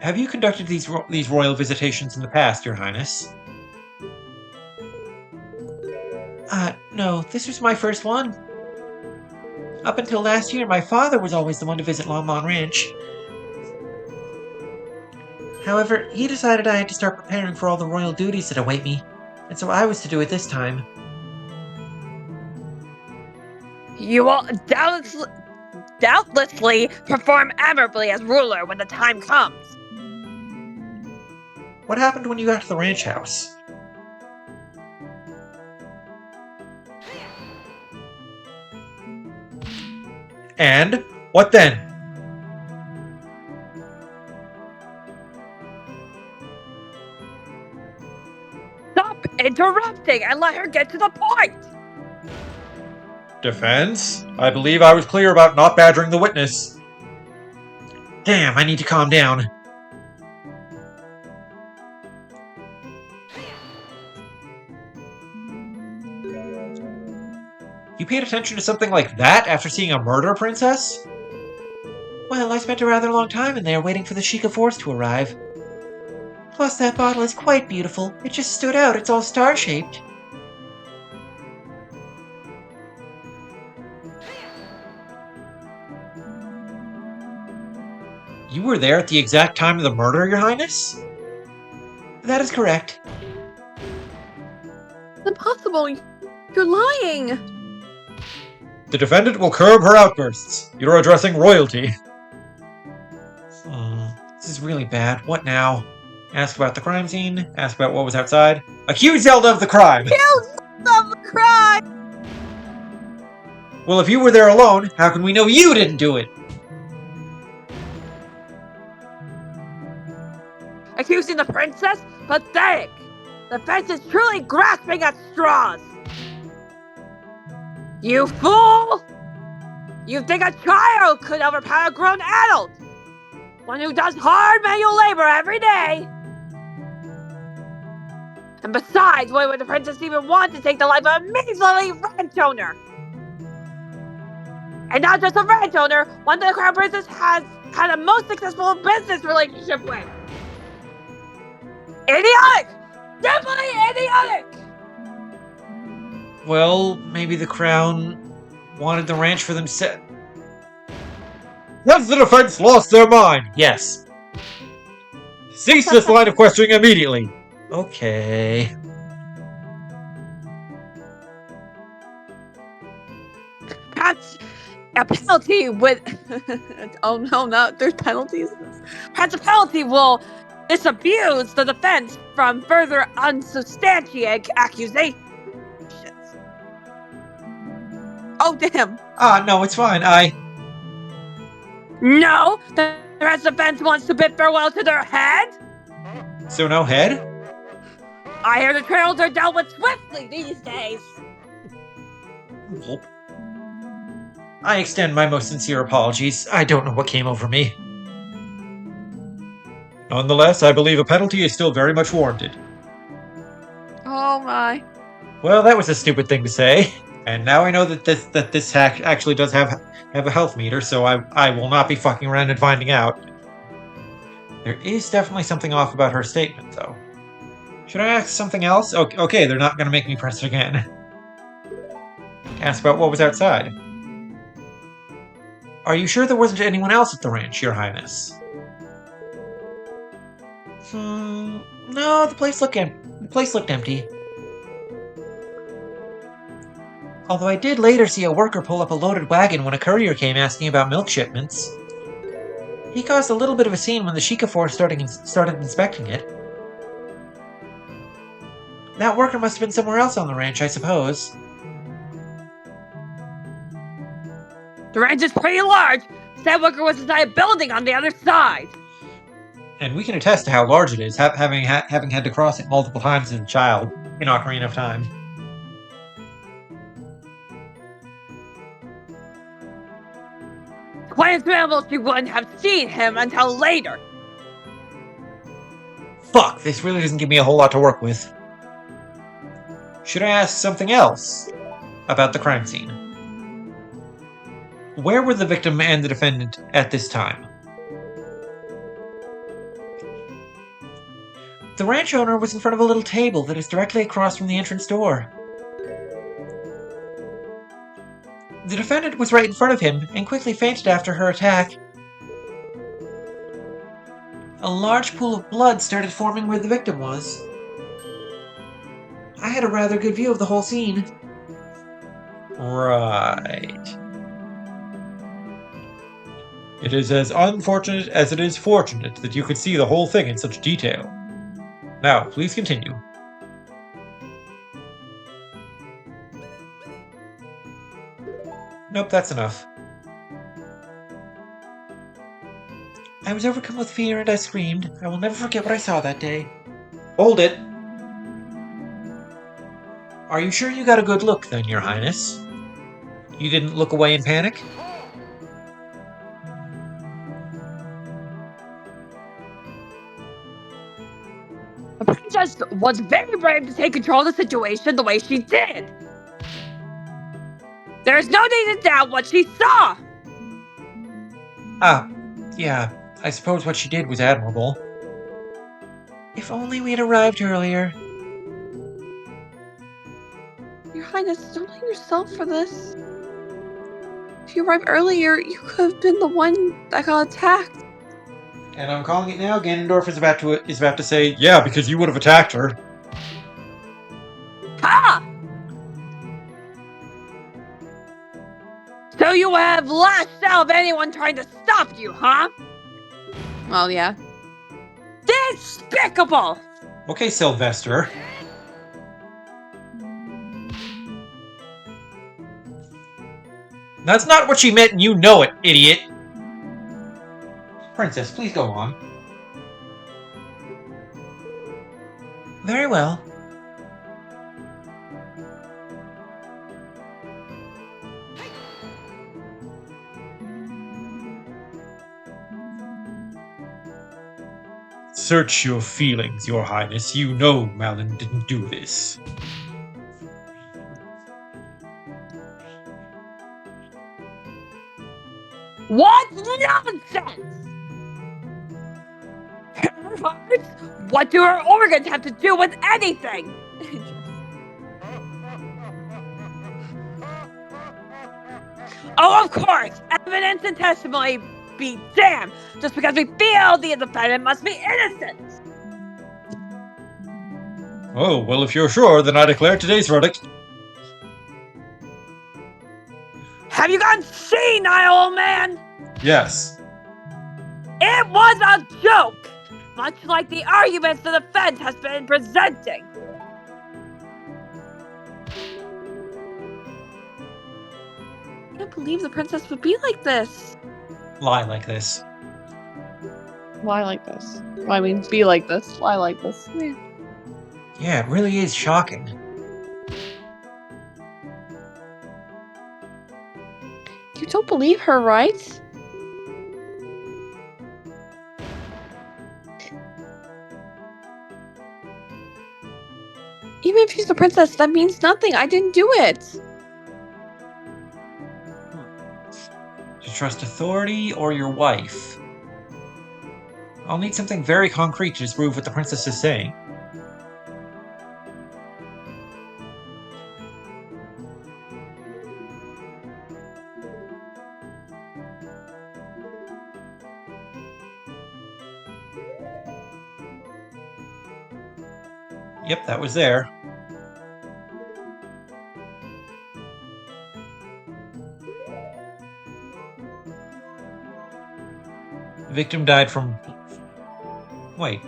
Have you conducted these royal visitations in the past, Your Highness? No, this was my first one. Up until last year, my father was always the one to visit Lon Lon Ranch. However, he decided I had to start preparing for all the royal duties that await me, and so I was to do it this time. You will doubtlessly perform admirably as ruler when the time comes. What happened when you got to the ranch house? And what then? Stop interrupting and let her get to the point! Defense? I believe I was clear about not badgering the witness. Damn, I need to calm down. You paid attention to something like that after seeing a murder princess? Well, I spent a rather long time in there waiting for the Sheikah Force to arrive. Plus, that bottle is quite beautiful. It just stood out. It's all star-shaped. You were there at the exact time of the murder, Your Highness? That is correct. It's impossible. You're lying. The defendant will curb her outbursts. You're addressing royalty. This is really bad. What now? Ask about the crime scene. Ask about what was outside. Accuse Zelda of the crime! Accuse of the crime! Well, if you were there alone, how can we know you didn't do it? Accusing the princess? Pathetic! The fence is truly grasping at straws! You fool! You think a child could overpower a grown adult? One who does hard manual labor every day? And besides, why would the princess even want to take the life of a measly ranch owner? And not just a ranch owner, one that the crown princess has had a most successful business relationship with. Idiotic! Simply idiotic! Well, maybe the crown wanted the ranch for themselves. Has the defense lost their mind? Yes. Cease this line of questioning immediately. Okay. Perhaps a penalty would... oh no, no, there's penalties? Perhaps a penalty will disabuse the defense from further unsubstantiated accusations. Oh, damn. No, it's fine. No, the rest of the defense wants to bid farewell to their head? So no head? I hear the trails are dealt with swiftly these days. Nope. I extend my most sincere apologies. I don't know what came over me. Nonetheless, I believe a penalty is still very much warranted. Oh my. Well, that was a stupid thing to say. And now I know that this hack actually does have a health meter, so I will not be fucking around and finding out. There is definitely something off about her statement, though. Should I ask something else? Okay, they're not going to make me press it again. Ask about what was outside. Are you sure there wasn't anyone else at the ranch, Your Highness? No, the place looked empty. Although I did later see a worker pull up a loaded wagon when a courier came asking about milk shipments. He caused a little bit of a scene when the Sheikah Force started inspecting it. That worker must have been somewhere else on the ranch, I suppose. The ranch is pretty large. That worker was inside a building on the other side. And we can attest to how large it is, having had to cross it multiple times as a child in Ocarina of Time. Quite understandable she wouldn't have seen him until later. Fuck, this really doesn't give me a whole lot to work with. Should I ask something else about the crime scene? Where were the victim and the defendant at this time? The ranch owner was in front of a little table that is directly across from the entrance door. The defendant was right in front of him and quickly fainted after her attack. A large pool of blood started forming where the victim was. I had a rather good view of the whole scene. Right. It is as unfortunate as it is fortunate that you could see the whole thing in such detail. Now, please continue. Nope, that's enough. I was overcome with fear and I screamed. I will never forget what I saw that day. Hold it! Are you sure you got a good look then, Your Highness? You didn't look away in panic? The princess was very brave to take control of the situation the way she did. There's no need to doubt what she saw! Yeah, I suppose what she did was admirable. If only we'd arrived earlier. Your Highness, don't blame yourself for this. If you arrived earlier, you could have been the one that got attacked. And I'm calling it now. Ganondorf is about to say, yeah, because you would have attacked her. Ha! So you have lashed out of anyone trying to stop you, huh? Well, yeah. Despicable! Okay, Sylvester. That's not what she meant, and you know it, idiot. Princess, please go on. Very well. Search your feelings, Your Highness. You know Malin didn't do this. What nonsense! Her heart? What do her organs have to do with anything? Oh, of course! Evidence and testimony be damned! Just because we feel the defendant must be innocent! Oh, well, if you're sure, then I declare today's verdict. Have you gone senile, old man? Yes. It was a joke! Much like the arguments the defense has been presenting. I can't believe the princess would be like this. Lie like this. Why like this? Well, I mean, be like this. Why like this? Yeah. Yeah, it really is shocking. You don't believe her, right? Even if she's the princess, that means nothing. I didn't do it. Do you trust authority or your wife? I'll need something very concrete to disprove what the princess is saying. Yep, that was there. The victim died from... Wait.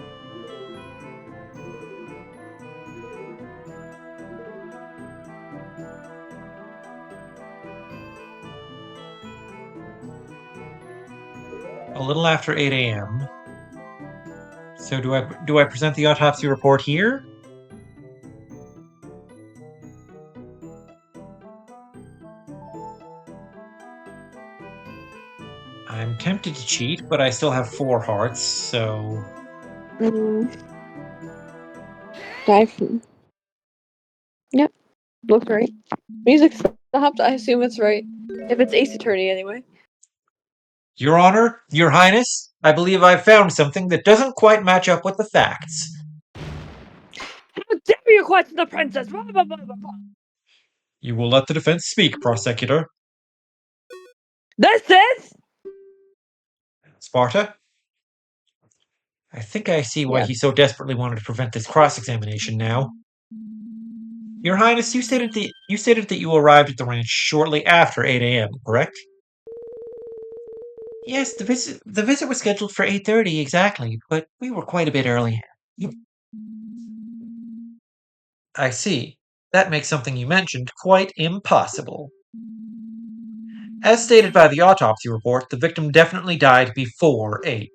A little after 8 a.m. So do I present the autopsy report here? I'm tempted to cheat, but I still have 4 hearts, so... Die from... Yep. Looks right. Music stopped. I assume it's right. If it's Ace Attorney, anyway. Your Honor, Your Highness, I believe I've found something that doesn't quite match up with the facts. How dare you question the princess? Blah, blah, blah, blah, blah. You will let the defense speak, prosecutor. This is... Sparta? I think I see why Yeah. he so desperately wanted to prevent this cross-examination now. Your Highness, you stated that you arrived at the ranch shortly after 8 a.m., correct? Yes, the visit was scheduled for 8:30 exactly, but we were quite a bit early. I see. That makes something you mentioned quite impossible. As stated by the autopsy report, the victim definitely died before 8.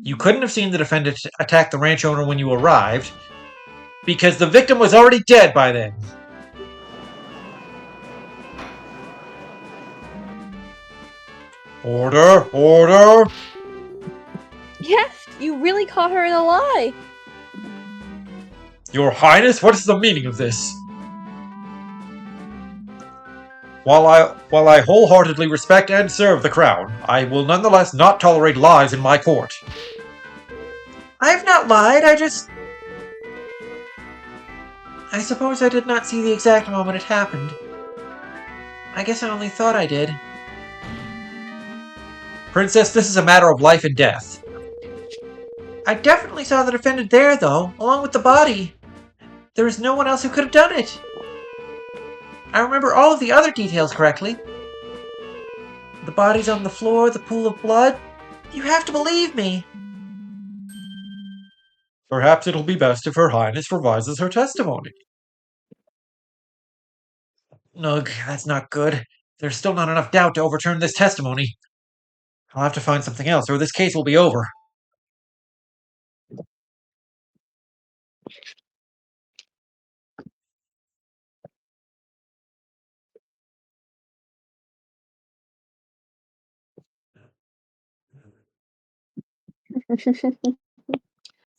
You couldn't have seen the defendant attack the ranch owner when you arrived, because the victim was already dead by then. Order! Order! Yes, you really caught her in a lie. Your Highness, what is the meaning of this? While I wholeheartedly respect and serve the Crown, I will nonetheless not tolerate lies in my court. I have not lied, I suppose I did not see the exact moment it happened. I guess I only thought I did. Princess, this is a matter of life and death. I definitely saw the defendant there, though, along with the body. There is no one else who could have done it. I remember all of the other details correctly. The body's on the floor, the pool of blood. You have to believe me. Perhaps it'll be best if Her Highness revises her testimony. Ugh, that's not good. There's still not enough doubt to overturn this testimony. I'll have to find something else, or this case will be over.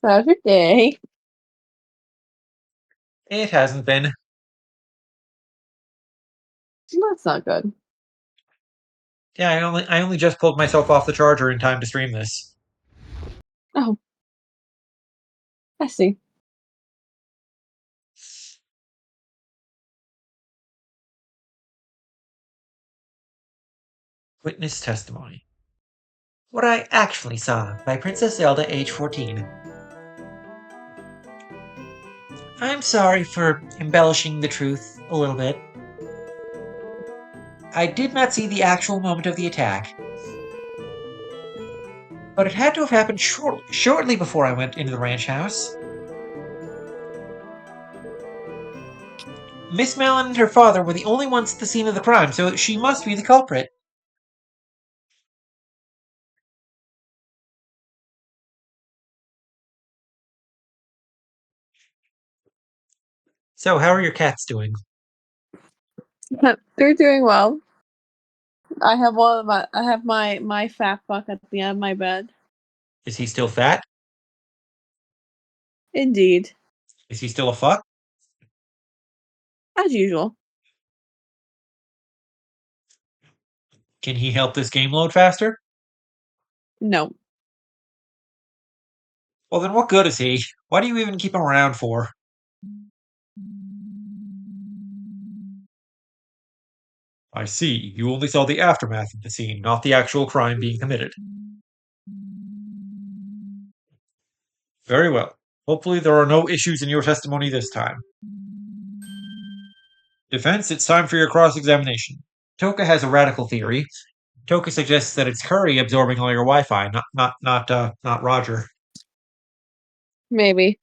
How's your day? It hasn't been. That's not good. Yeah, I only just pulled myself off the charger in time to stream this. Oh, I see. Witness testimony. What I actually saw by Princess Zelda, age 14. I'm sorry for embellishing the truth a little bit. I did not see the actual moment of the attack, but it had to have happened shortly before I went into the ranch house. Miss Mellon and her father were the only ones at the scene of the crime, so she must be the culprit. So, how are your cats doing? They're doing well. I have my fat fuck at the end of my bed. Is he still fat? Indeed. Is he still a fuck? As usual. Can he help this game load faster? No. Well, then what good is he? Why do you even keep him around for? I see. You only saw the aftermath of the scene, not the actual crime being committed. Very well. Hopefully there are no issues in your testimony this time. Defense, it's time for your cross-examination. Toka has a radical theory. Toka suggests that it's Curry absorbing all your Wi-Fi, not Roger. Maybe.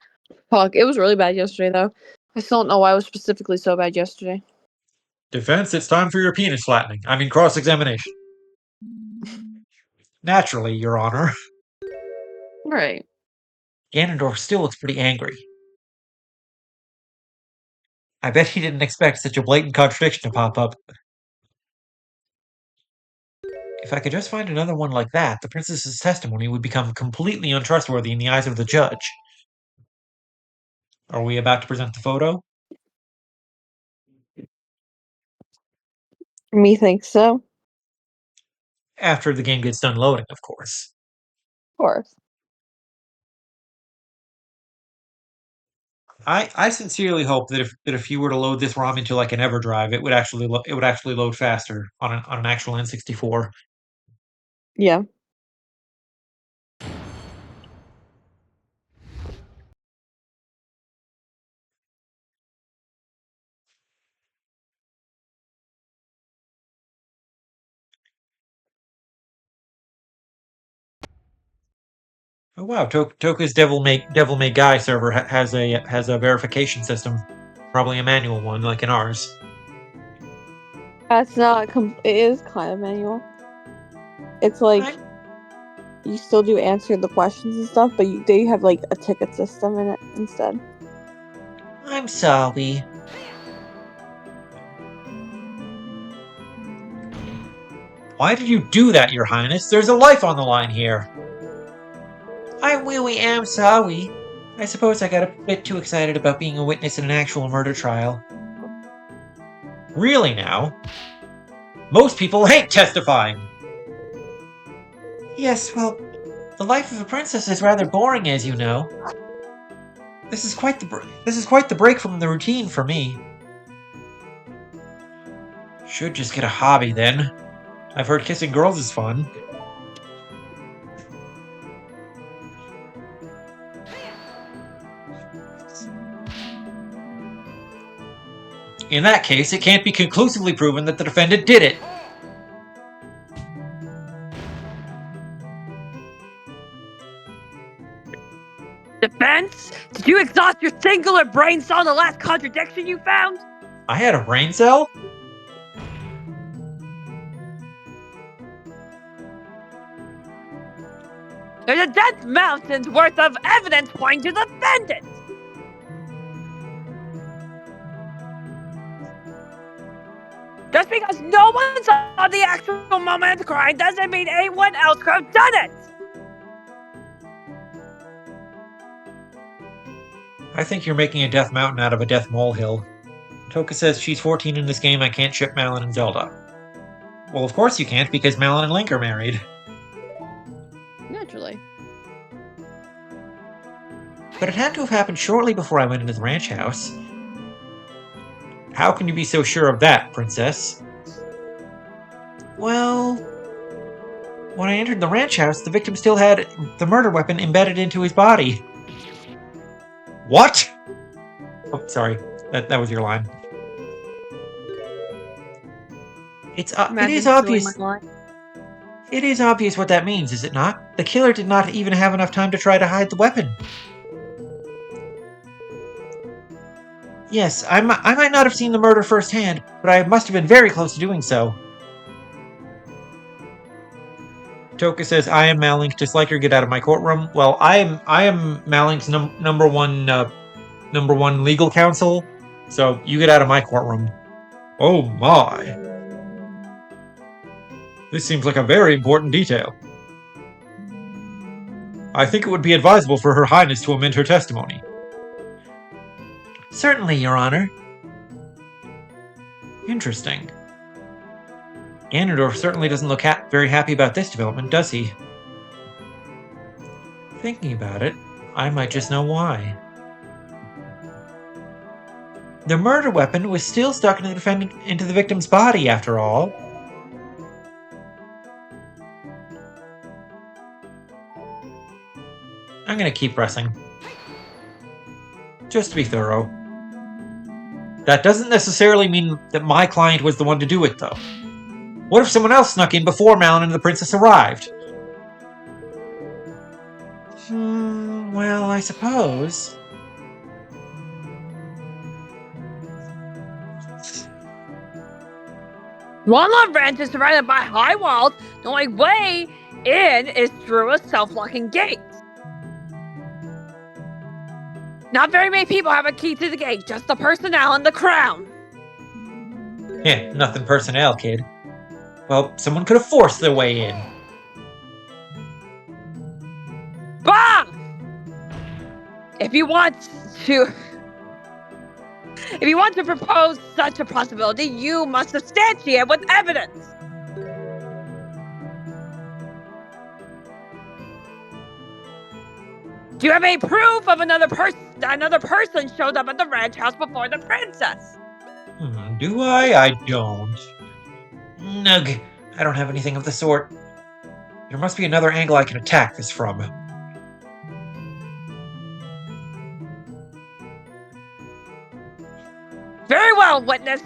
Fuck. It was really bad yesterday, though. I still don't know why it was specifically so bad yesterday. Defense, it's time for your penis flattening. I mean cross-examination. Naturally, Your Honor. Right. Ganondorf still looks pretty angry. I bet he didn't expect such a blatant contradiction to pop up. If I could just find another one like that, the princess's testimony would become completely untrustworthy in the eyes of the judge. Are we about to present the photo? Methinks so. After the game gets done loading, of course. Of course. I sincerely hope that if you were to load this ROM into like an EverDrive, it would actually load faster on an actual N64. Yeah. Oh wow, Toka's Devil May Guy server has a verification system, probably a manual one like in ours. That's not. It is kind of manual. It's like you still do answer the questions and stuff, but they have like a ticket system in it instead. I'm sorry. Why did you do that, Your Highness? There's a life on the line here. I really am sorry. I suppose I got a bit too excited about being a witness in an actual murder trial. Really now? Most people hate testifying. Yes, well, the life of a princess is rather boring, as you know. This is quite the break from the routine for me. Should just get a hobby then. I've heard kissing girls is fun. In that case, it can't be conclusively proven that the defendant did it. Defense? Did you exhaust your singular brain cell in the last contradiction you found? I had a brain cell? There's a dense mountain's worth of evidence pointing to the defendant! Just because no one saw the actual moment of the crime doesn't mean anyone else could have done it! I think you're making a death mountain out of a death molehill. Toka says she's 14 in this game, I can't ship Malin and Zelda. Well, of course you can't, because Malin and Link are married. Naturally. But it had to have happened shortly before I went into the ranch house. How can you be so sure of that, Princess? Well, when I entered the ranch house, the victim still had the murder weapon embedded into his body. What? Oh, sorry. That was your line. It is obvious. It is obvious what that means, is it not? The killer did not even have enough time to try to hide the weapon. Yes, I might not have seen the murder firsthand, but I must have been very close to doing so. Toka says, I am Malink, just like her, get out of my courtroom. Well, I am Malink's number one legal counsel, so you get out of my courtroom. Oh my. This seems like a very important detail. I think it would be advisable for Her Highness to amend her testimony. Certainly, Your Honor. Interesting. Ganondorf certainly doesn't look very happy about this development, does he? Thinking about it, I might just know why. The murder weapon was still stuck into the victim's body, after all. I'm gonna keep pressing. Just to be thorough. That doesn't necessarily mean that my client was the one to do it, though. What if someone else snuck in before Malin and the princess arrived? Well, I suppose. Walnut Ranch is surrounded by high walls. The only way in is through a self-locking gate. Not very many people have a key to the gate, just the personnel and the crown. Yeah, nothing personnel, kid. Well, someone could have forced their way in. Bah! If you want to propose such a possibility, you must substantiate it with evidence. Do you have any proof of another person showed up at the ranch house before the princess? Do I? I don't. Nug, I don't have anything of the sort. There must be another angle I can attack this from. Very well, witness.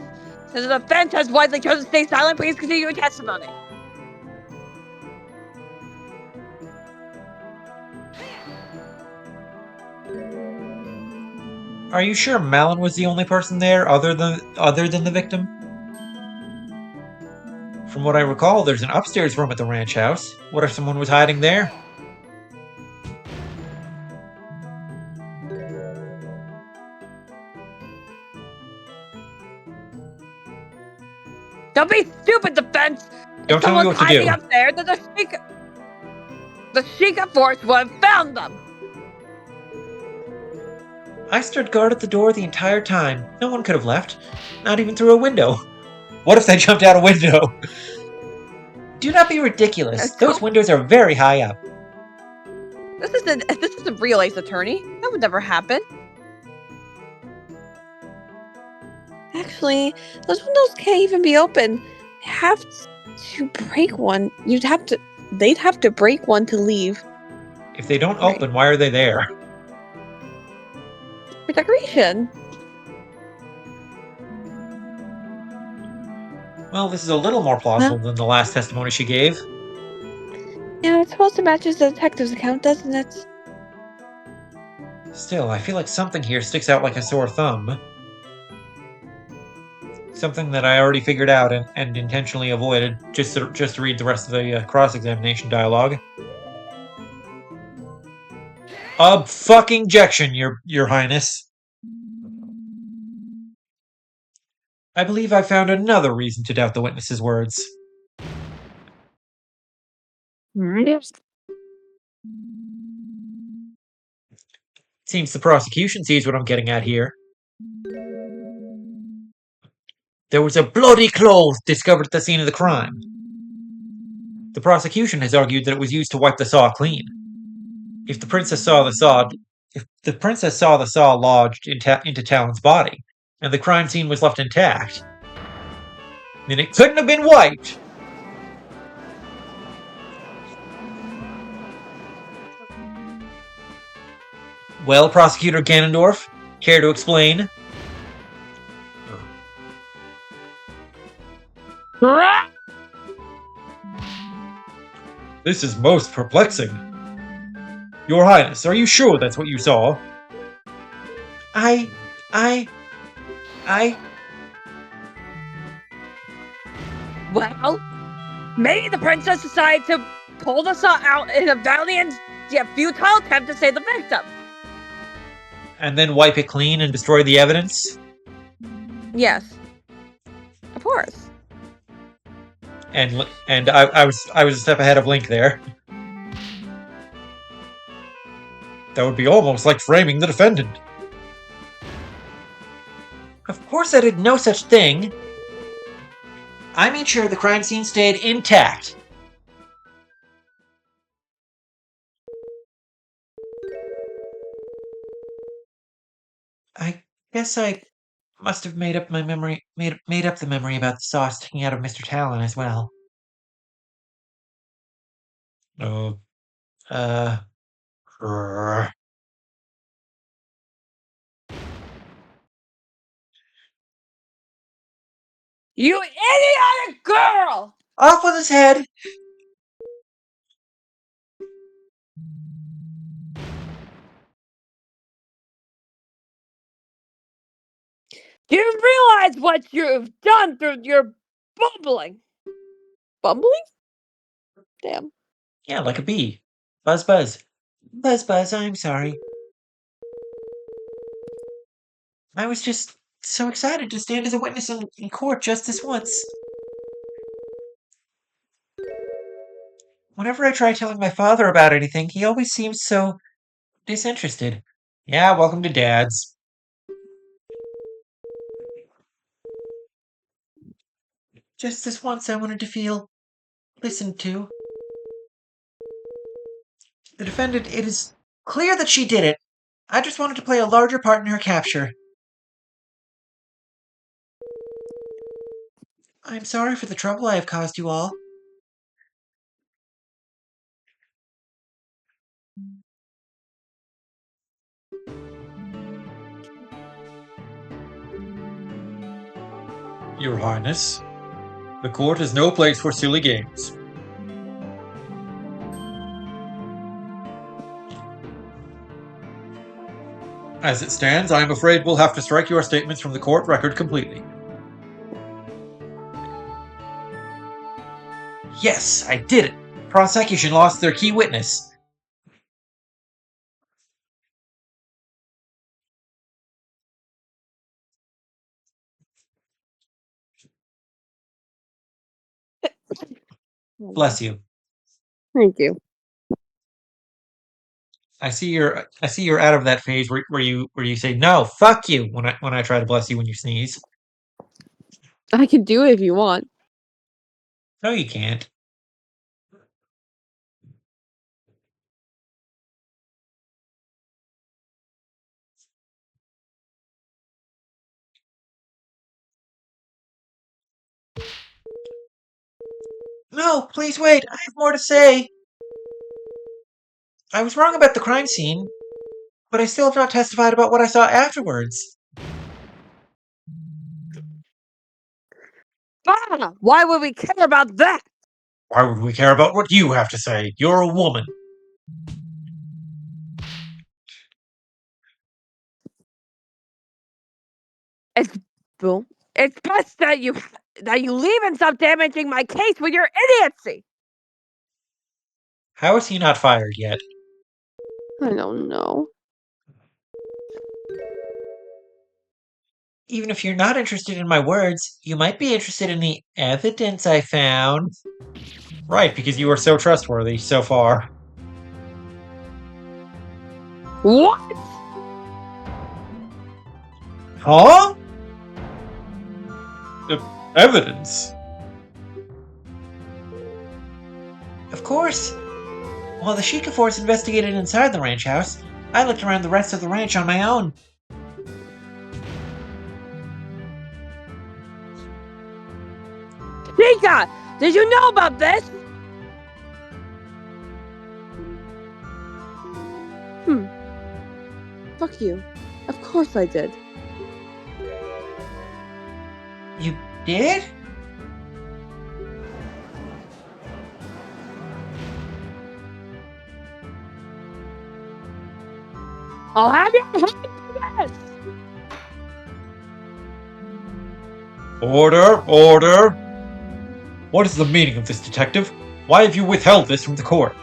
Since the defense has wisely chosen to stay silent, please continue your testimony. Are you sure Malin was the only person there other than the victim? From what I recall, there's an upstairs room at the ranch house. What if someone was hiding there? Don't be stupid, defense! Don't tell me what to do. Up there, then the Sheikah force would have found them! I stood guard at the door the entire time. No one could have left. Not even through a window. What if they jumped out a window? Do not be ridiculous. That's Those cool. windows are very high up. This is a real Ace Attorney. That would never happen. Actually, those windows can't even be open. They have to break one. They'd have to break one to leave. If they don't Right. open, why are they there? For decoration. Well, this is a little more plausible than the last testimony she gave. Yeah, it's supposed to match the detective's account, doesn't it? Still, I feel like something here sticks out like a sore thumb. Something that I already figured out and intentionally avoided just to read the rest of the cross-examination dialogue. Fucking objection, your highness. I believe I found another reason to doubt the witness's words. Yes. Seems the prosecution sees what I'm getting at here. There was a bloody cloth discovered at the scene of the crime. The prosecution has argued that it was used to wipe the saw clean. If the princess saw the saw lodged into Talon's body, and the crime scene was left intact, then it couldn't have been wiped. Well, Prosecutor Ganondorf, care to explain? This is most perplexing. Your Highness, are you sure that's what you saw? I. Well, maybe the princess decided to pull the saw out in a valiant yet futile attempt to save the victim. And then wipe it clean and destroy the evidence? Yes. Of course. And I was a step ahead of Link there. That would be almost like framing the defendant. Of course I did no such thing. I made sure the crime scene stayed intact. I guess I must have made up the memory about the saw sticking out of Mr. Talon as well. Uh, uh, grr. You idiotic girl! Off with his head! Do you realize what you've done through your bumbling? Bumbling? Damn. Yeah, like a bee. Buzz, buzz. Buzz, buzz, I'm sorry. I was just so excited to stand as a witness in court just this once. Whenever I try telling my father about anything, he always seems so disinterested. Yeah, welcome to Dad's. Just this once I wanted to feel listened to. The defendant, it is clear that she did it. I just wanted to play a larger part in her capture. I'm sorry for the trouble I have caused you all. Your Highness, the court is no place for silly games. As it stands, I am afraid we'll have to strike your statements from the court record completely. Yes, I did it. Prosecution lost their key witness. Bless you. Thank you. I see you're out of that phase where you say no, fuck you when I try to bless you when you sneeze. I can do it if you want. No, you can't. No, please wait. I have more to say. I was wrong about the crime scene, but I still have not testified about what I saw afterwards. Ah, why would we care about that? Why would we care about what you have to say? You're a woman. It's Bill. It's best that you leave and stop damaging my case with your idiocy. How is he not fired yet? I don't know. Even if you're not interested in my words, you might be interested in the evidence I found. Right, because you are so trustworthy so far. What? Huh? Evidence? Of course. While the Sheikah Force investigated inside the ranch house, I looked around the rest of the ranch on my own. Chica, did you know about this? Fuck you. Of course I did. You did? I'll have your hand for this. Order, order. What is the meaning of this, detective? Why have you withheld this from the court?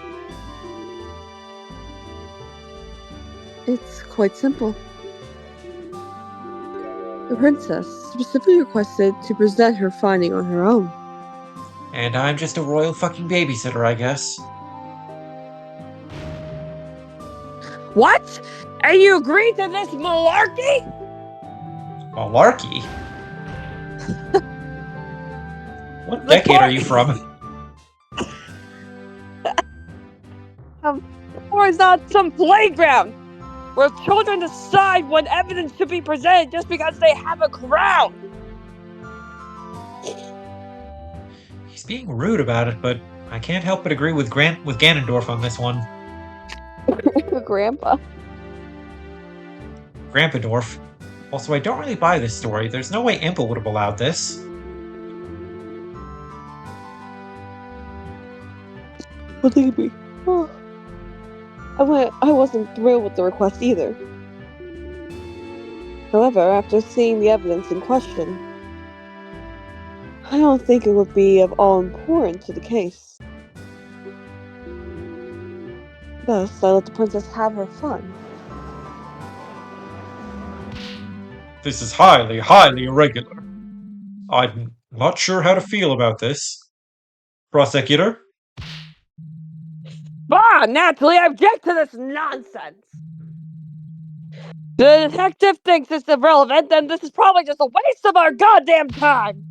It's quite simple. The princess specifically requested to present her finding on her own. And I'm just a royal fucking babysitter, I guess. What? And you agreed to this malarkey? Malarkey? What decade are you from? Or is not some playground where children decide what evidence should be presented just because they have a crown? He's being rude about it, but I can't help but agree with Ganondorf on this one. Grandpa. Grampadorf. Also, I don't really buy this story. There's no way Impa would have allowed this. Believe me. Oh. I wasn't thrilled with the request either. However, after seeing the evidence in question, I don't think it would be of all importance to the case. Thus, I let the princess have her fun. This is highly, highly irregular. I'm not sure how to feel about this. Prosecutor? Bah! Naturally, I object to this nonsense! The detective thinks it's irrelevant, then this is probably just a waste of our goddamn time!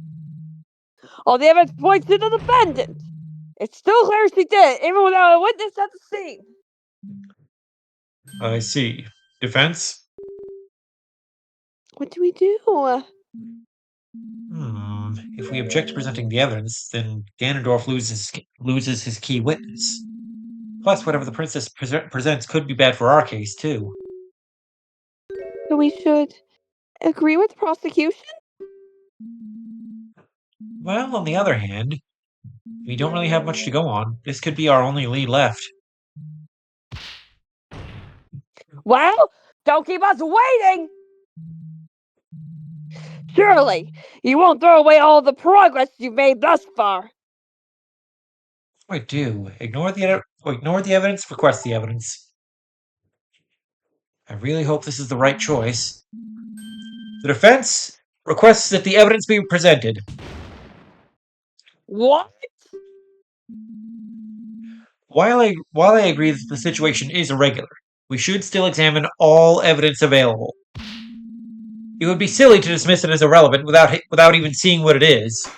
All the evidence points to the defendant! It's still clear she did, even without a witness at the scene! I see. Defense? What do we do? If we object to presenting the evidence, then Ganondorf loses his key witness. Plus, whatever the princess presents could be bad for our case, too. So we should agree with the prosecution? Well, on the other hand, we don't really have much to go on. This could be our only lead left. Well, don't keep us waiting! Surely, you won't throw away all the progress you've made thus far. Wait, do. Ignore the evidence, request the evidence. I really hope this is the right choice. The defense requests that the evidence be presented. What? While I agree that the situation is irregular, we should still examine all evidence available. It would be silly to dismiss it as irrelevant without even seeing what it is.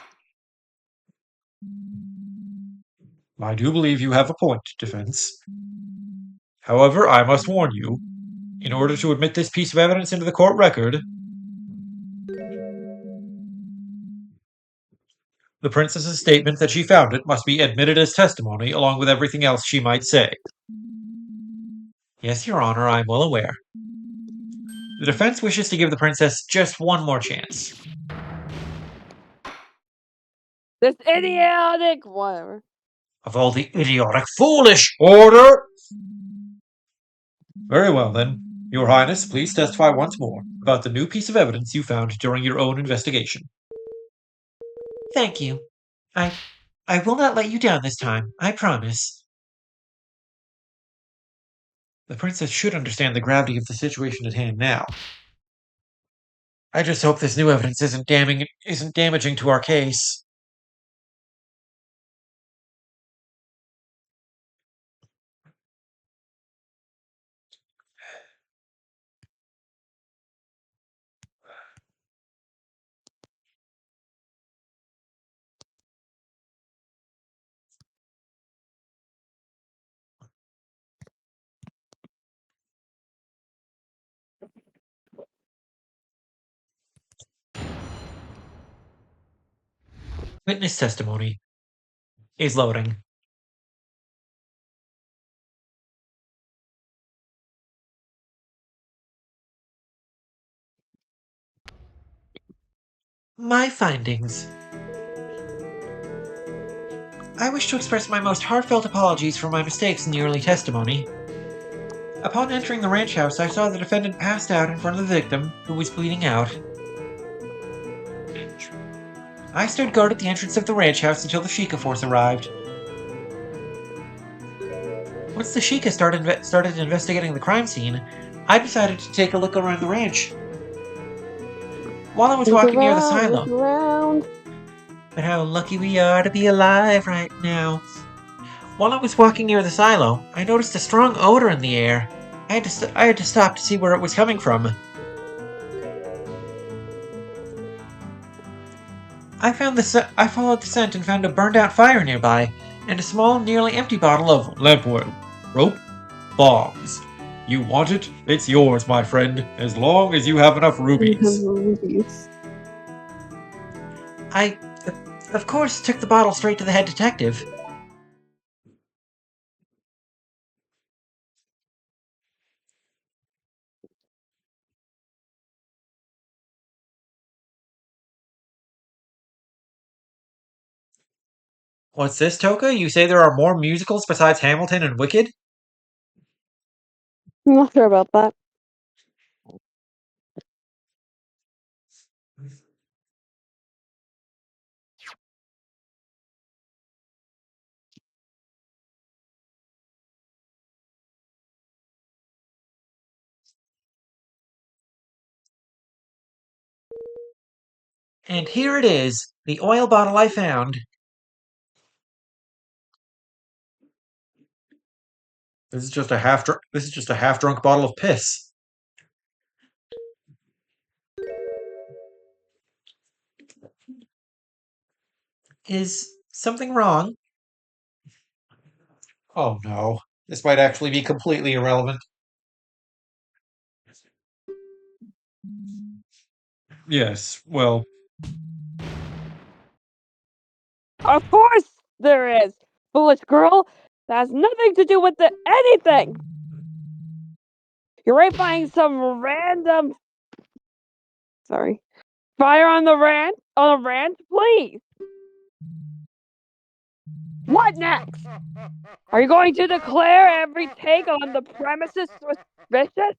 I do believe you have a point, defense. However, I must warn you, in order to admit this piece of evidence into the court record, the princess's statement that she found it must be admitted as testimony along with everything else she might say. Yes, Your Honor, I am well aware. The defense wishes to give the princess just one more chance. This idiotic whatever. Of all the idiotic, foolish order! Very well, then. Your Highness, please testify once more about the new piece of evidence you found during your own investigation. Thank you. I will not let you down this time, I promise. The princess should understand the gravity of the situation at hand now. I just hope this new evidence isn't damaging to our case. Witness testimony is loading. My findings. I wish to express my most heartfelt apologies for my mistakes in the early testimony. Upon entering the ranch house, I saw the defendant passed out in front of the victim, who was bleeding out. I stood guard at the entrance of the ranch house until the Sheikah force arrived. Once the Sheikah started investigating the crime scene, I decided to take a look around the ranch. While I was walking near the silo. But how lucky we are to be alive right now. While I was walking near the silo, I noticed a strong odor in the air. I had to stop to see where it was coming from. I followed the scent and found a burned-out fire nearby, and a small, nearly empty bottle of lamp oil, rope, bombs. You want it? It's yours, my friend, as long as you have enough rubies. I, of course, took the bottle straight to the head detective. What's this, Toka? You say there are more musicals besides Hamilton and Wicked? I'm not sure about that. And here it is, the oil bottle I found. This is just a half-drunk bottle of piss. Is something wrong? Oh no. This might actually be completely irrelevant. Yes, well, Of course there is, foolish girl. That has nothing to do with anything. You're right buying some random. Sorry. Fire on the ranch, please. What next? Are you going to declare every take on the premises suspicious?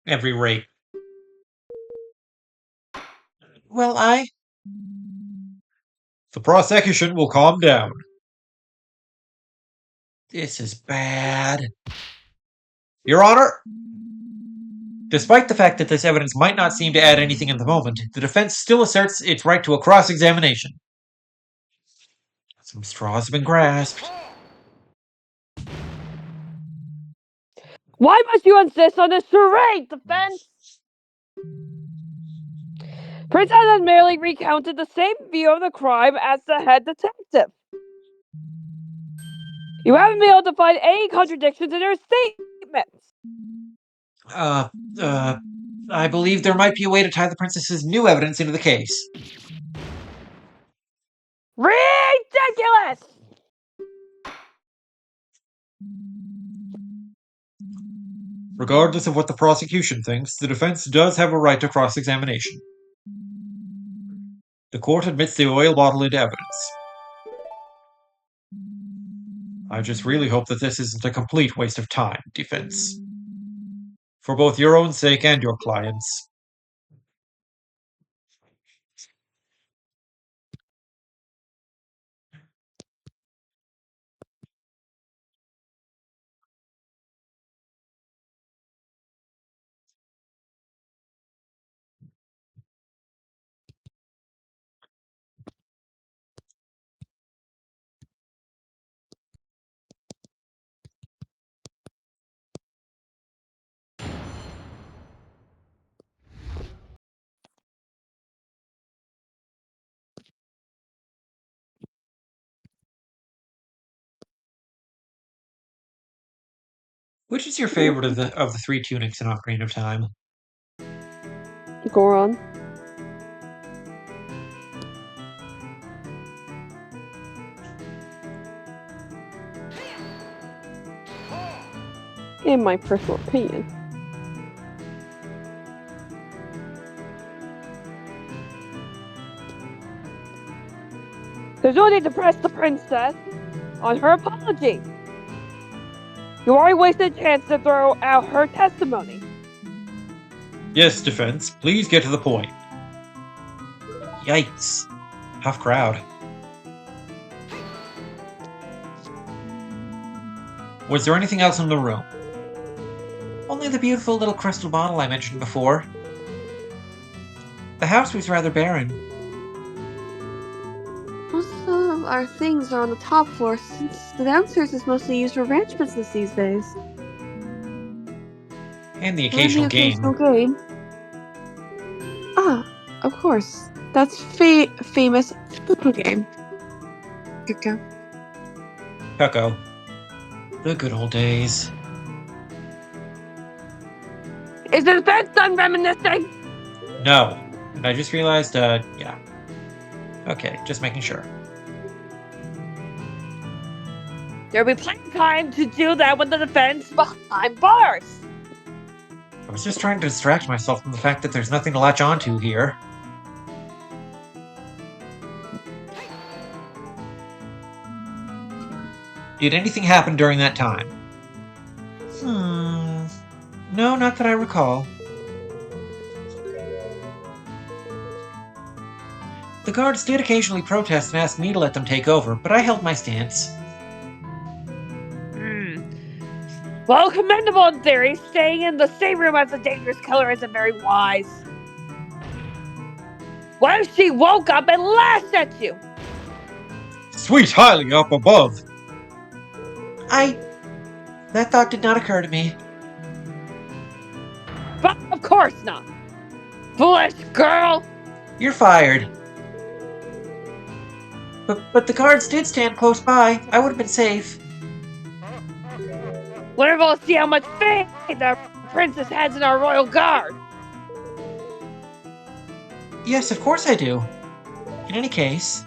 every rape. Well, the prosecution will calm down. This is bad. Your Honor, despite the fact that this evidence might not seem to add anything in the moment, the defense still asserts its right to a cross-examination. Some straws have been grasped. Why must you insist on this charade, defense? Princess has merely recounted the same view of the crime as the head detective. You haven't been able to find any contradictions in her statements. I believe there might be a way to tie the princess's new evidence into the case. Ridiculous! Regardless of what the prosecution thinks, the defense does have a right to cross-examination. The court admits the oil bottle into evidence. I just really hope that this isn't a complete waste of time, defense. For both your own sake and your client's. Which is your favorite of the three tunics in Ocarina of Time? Goron. In my personal opinion. There's no need to press the princess on her apology. You already wasted a chance to throw out her testimony. Yes, defense. Please get to the point. Yikes. Tough crowd. Was there anything else in the room? Only the beautiful little crystal bottle I mentioned before. The house was rather barren. Most of our things are on the top floor, since the downstairs is mostly used for ranch business these days. And the occasional game. Ah, of course. That's famous football game. Cucko. The good old days. Is the defense done reminiscing? No. And I just realized, yeah. Okay, just making sure. There'll be plenty of time to do that with the defense behind bars. I was just trying to distract myself from the fact that there's nothing to latch onto here. Did anything happen during that time? No, not that I recall. The guards did occasionally protest and ask me to let them take over, but I held my stance. Well, commendable in theory, staying in the same room as a dangerous killer isn't very wise. What if she woke up and lashed at you? Sweet highly up above! That thought did not occur to me. But of course not. Foolish girl! You're fired. But the guards did stand close by. I would have been safe. Wonderful to see how much faith the princess has in our royal guard. Yes, of course I do. In any case...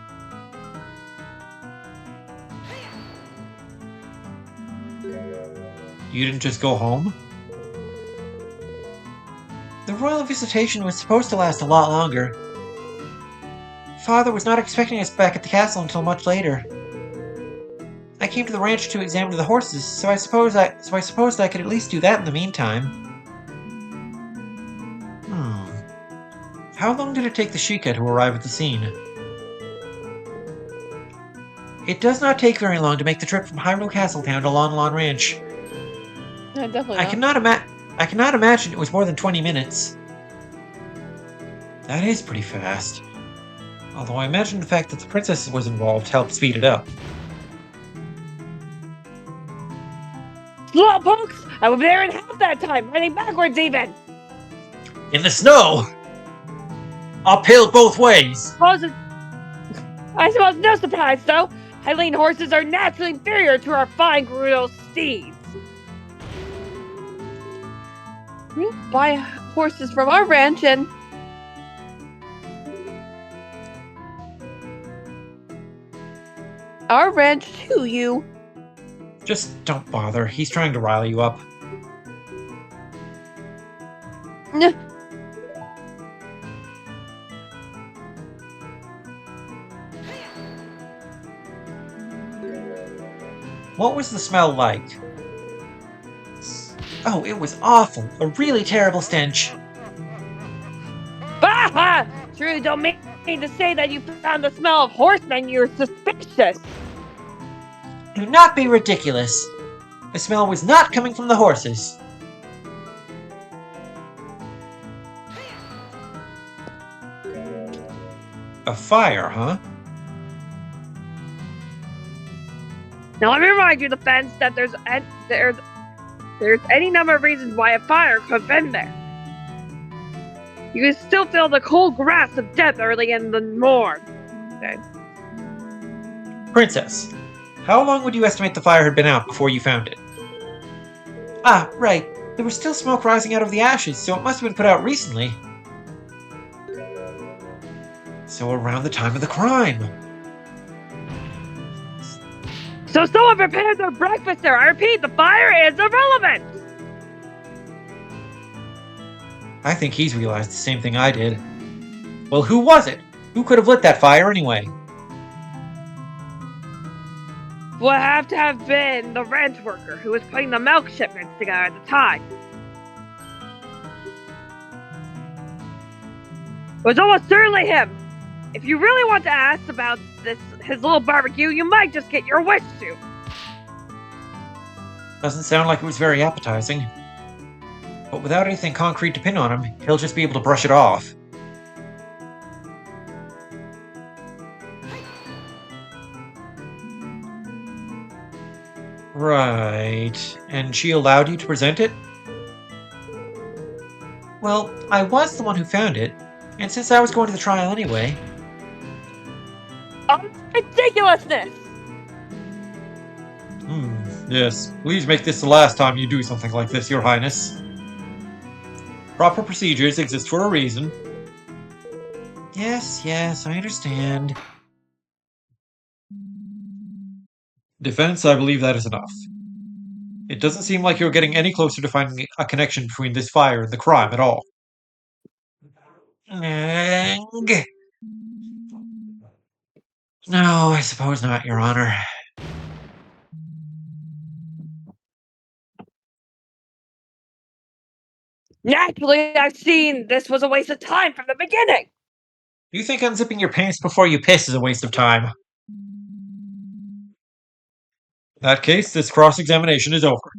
You didn't just go home? The royal visitation was supposed to last a lot longer. Father was not expecting us back at the castle until much later. I came to the ranch to examine the horses, so I supposed I could at least do that in the meantime. How long did it take the Sheikah to arrive at the scene? It does not take very long to make the trip from Hyrule Castletown to Lon Lon Ranch. Yeah, definitely. I cannot imagine it was more than 20 minutes. That is pretty fast. Although I imagine the fact that the princess was involved helped speed it up. Slowpokes! I was there in half that time, running backwards even! In the snow! uphill both ways. I suppose no surprise, though. Highland horses are naturally inferior to our fine gruel steeds. We buy horses from our ranch and our ranch to you. Just don't bother. He's trying to rile you up. What was the smell like? Oh, it was awful. A really terrible stench. Bah! Sure you don't mean to say that you found the smell of horsemen. You're suspicious. Do not be ridiculous. The smell was not coming from the horses. A fire, huh? Now let me remind you, defense, that there's any number of reasons why a fire could have been there. You can still feel the cold grasp of death early in the morn. Okay. Princess, how long would you estimate the fire had been out before you found it? Ah, right. There was still smoke rising out of the ashes, so it must have been put out recently. So around the time of the crime. So someone prepared their breakfast there. I repeat, the fire is irrelevant. I think he's realized the same thing I did. Well, who was it? Who could have lit that fire anyway? Would have to have been the ranch worker who was putting the milk shipments together at the time. It was almost certainly him. If you really want to ask about his little barbecue, you might just get your wish to. Doesn't sound like it was very appetizing. But without anything concrete to pin on him, he'll just be able to brush it off. Right. And she allowed you to present it? Well, I was the one who found it, and since I was going to the trial anyway... Ridiculousness! Yes. Please make this the last time you do something like this, Your Highness. Proper procedures exist for a reason. Yes, I understand. Defense, I believe that is enough. It doesn't seem like you're getting any closer to finding a connection between this fire and the crime at all. No, I suppose not, Your Honor. Naturally, I've seen this was a waste of time from the beginning. You think unzipping your pants before you piss is a waste of time? In that case, this cross-examination is over.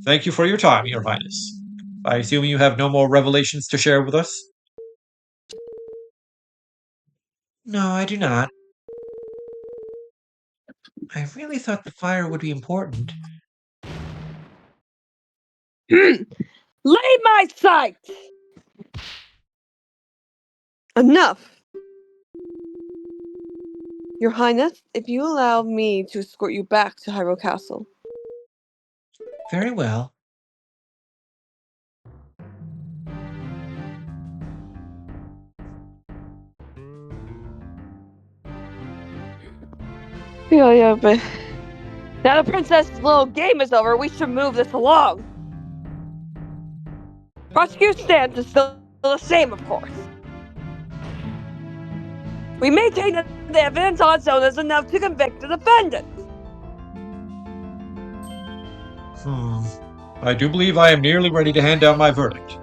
Thank you for your time, Your Highness. I assume you have no more revelations to share with us? No, I do not. I really thought the fire would be important. Leave my sight! Enough! Your Highness, if you allow me to escort you back to Hyrule Castle. Very well. Yeah, but now the princess's little game is over, we should move this along. Prosecution stance is still the same, of course. We maintain that the evidence on its own is enough to convict the defendant. I do believe I am nearly ready to hand down my verdict.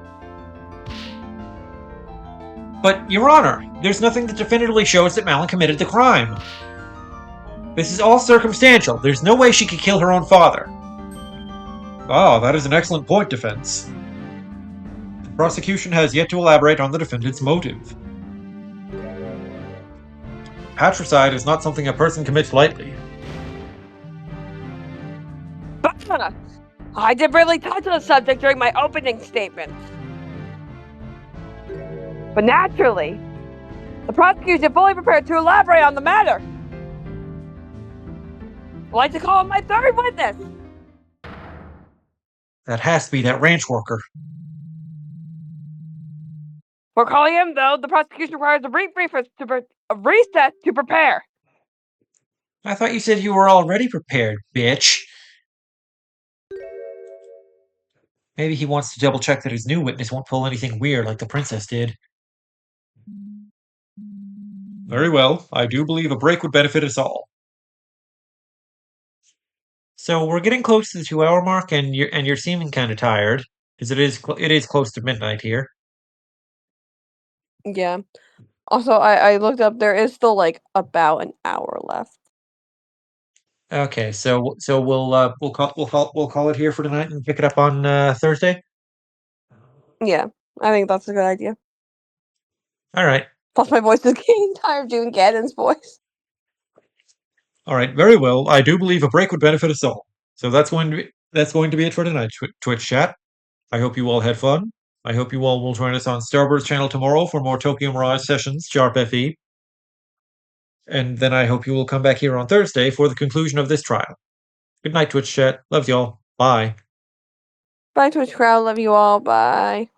But, Your Honor, there's nothing that definitively shows that Malin committed the crime. This is all circumstantial. There's no way she could kill her own father. Ah, that is an excellent point, defense. The prosecution has yet to elaborate on the defendant's motive. Patricide is not something a person commits lightly. But I did barely touch on the subject during my opening statement. But naturally, the prosecution fully prepared to elaborate on the matter. I'd like to call on my third witness. That has to be that ranch worker. For calling him, though, the prosecution requires a recess to prepare. I thought you said you were already prepared, bitch. Maybe he wants to double check that his new witness won't pull anything weird like the princess did. Very well. I do believe a break would benefit us all. So we're getting close to the 2 hour mark, and you're seeming kind of tired, because it is close to midnight here. Yeah. Also, I looked up. There is still like about an hour left. Okay, so we'll call it here for tonight and pick it up on Thursday. Yeah, I think that's a good idea. All right, Plus, my voice is getting tired of doing Gadden's voice. all right, very well. I do believe a break would benefit us all. So that's going to be it for tonight, Twitch chat. I hope you all had fun. I hope you all will join us on Starburst channel tomorrow for more Tokyo Mirage sessions, Sharp FE. And then I hope you will come back here on Thursday for the conclusion of this trial. Good night, Twitch chat. Love y'all. Bye. Bye, Twitch crowd. Love you all. Bye.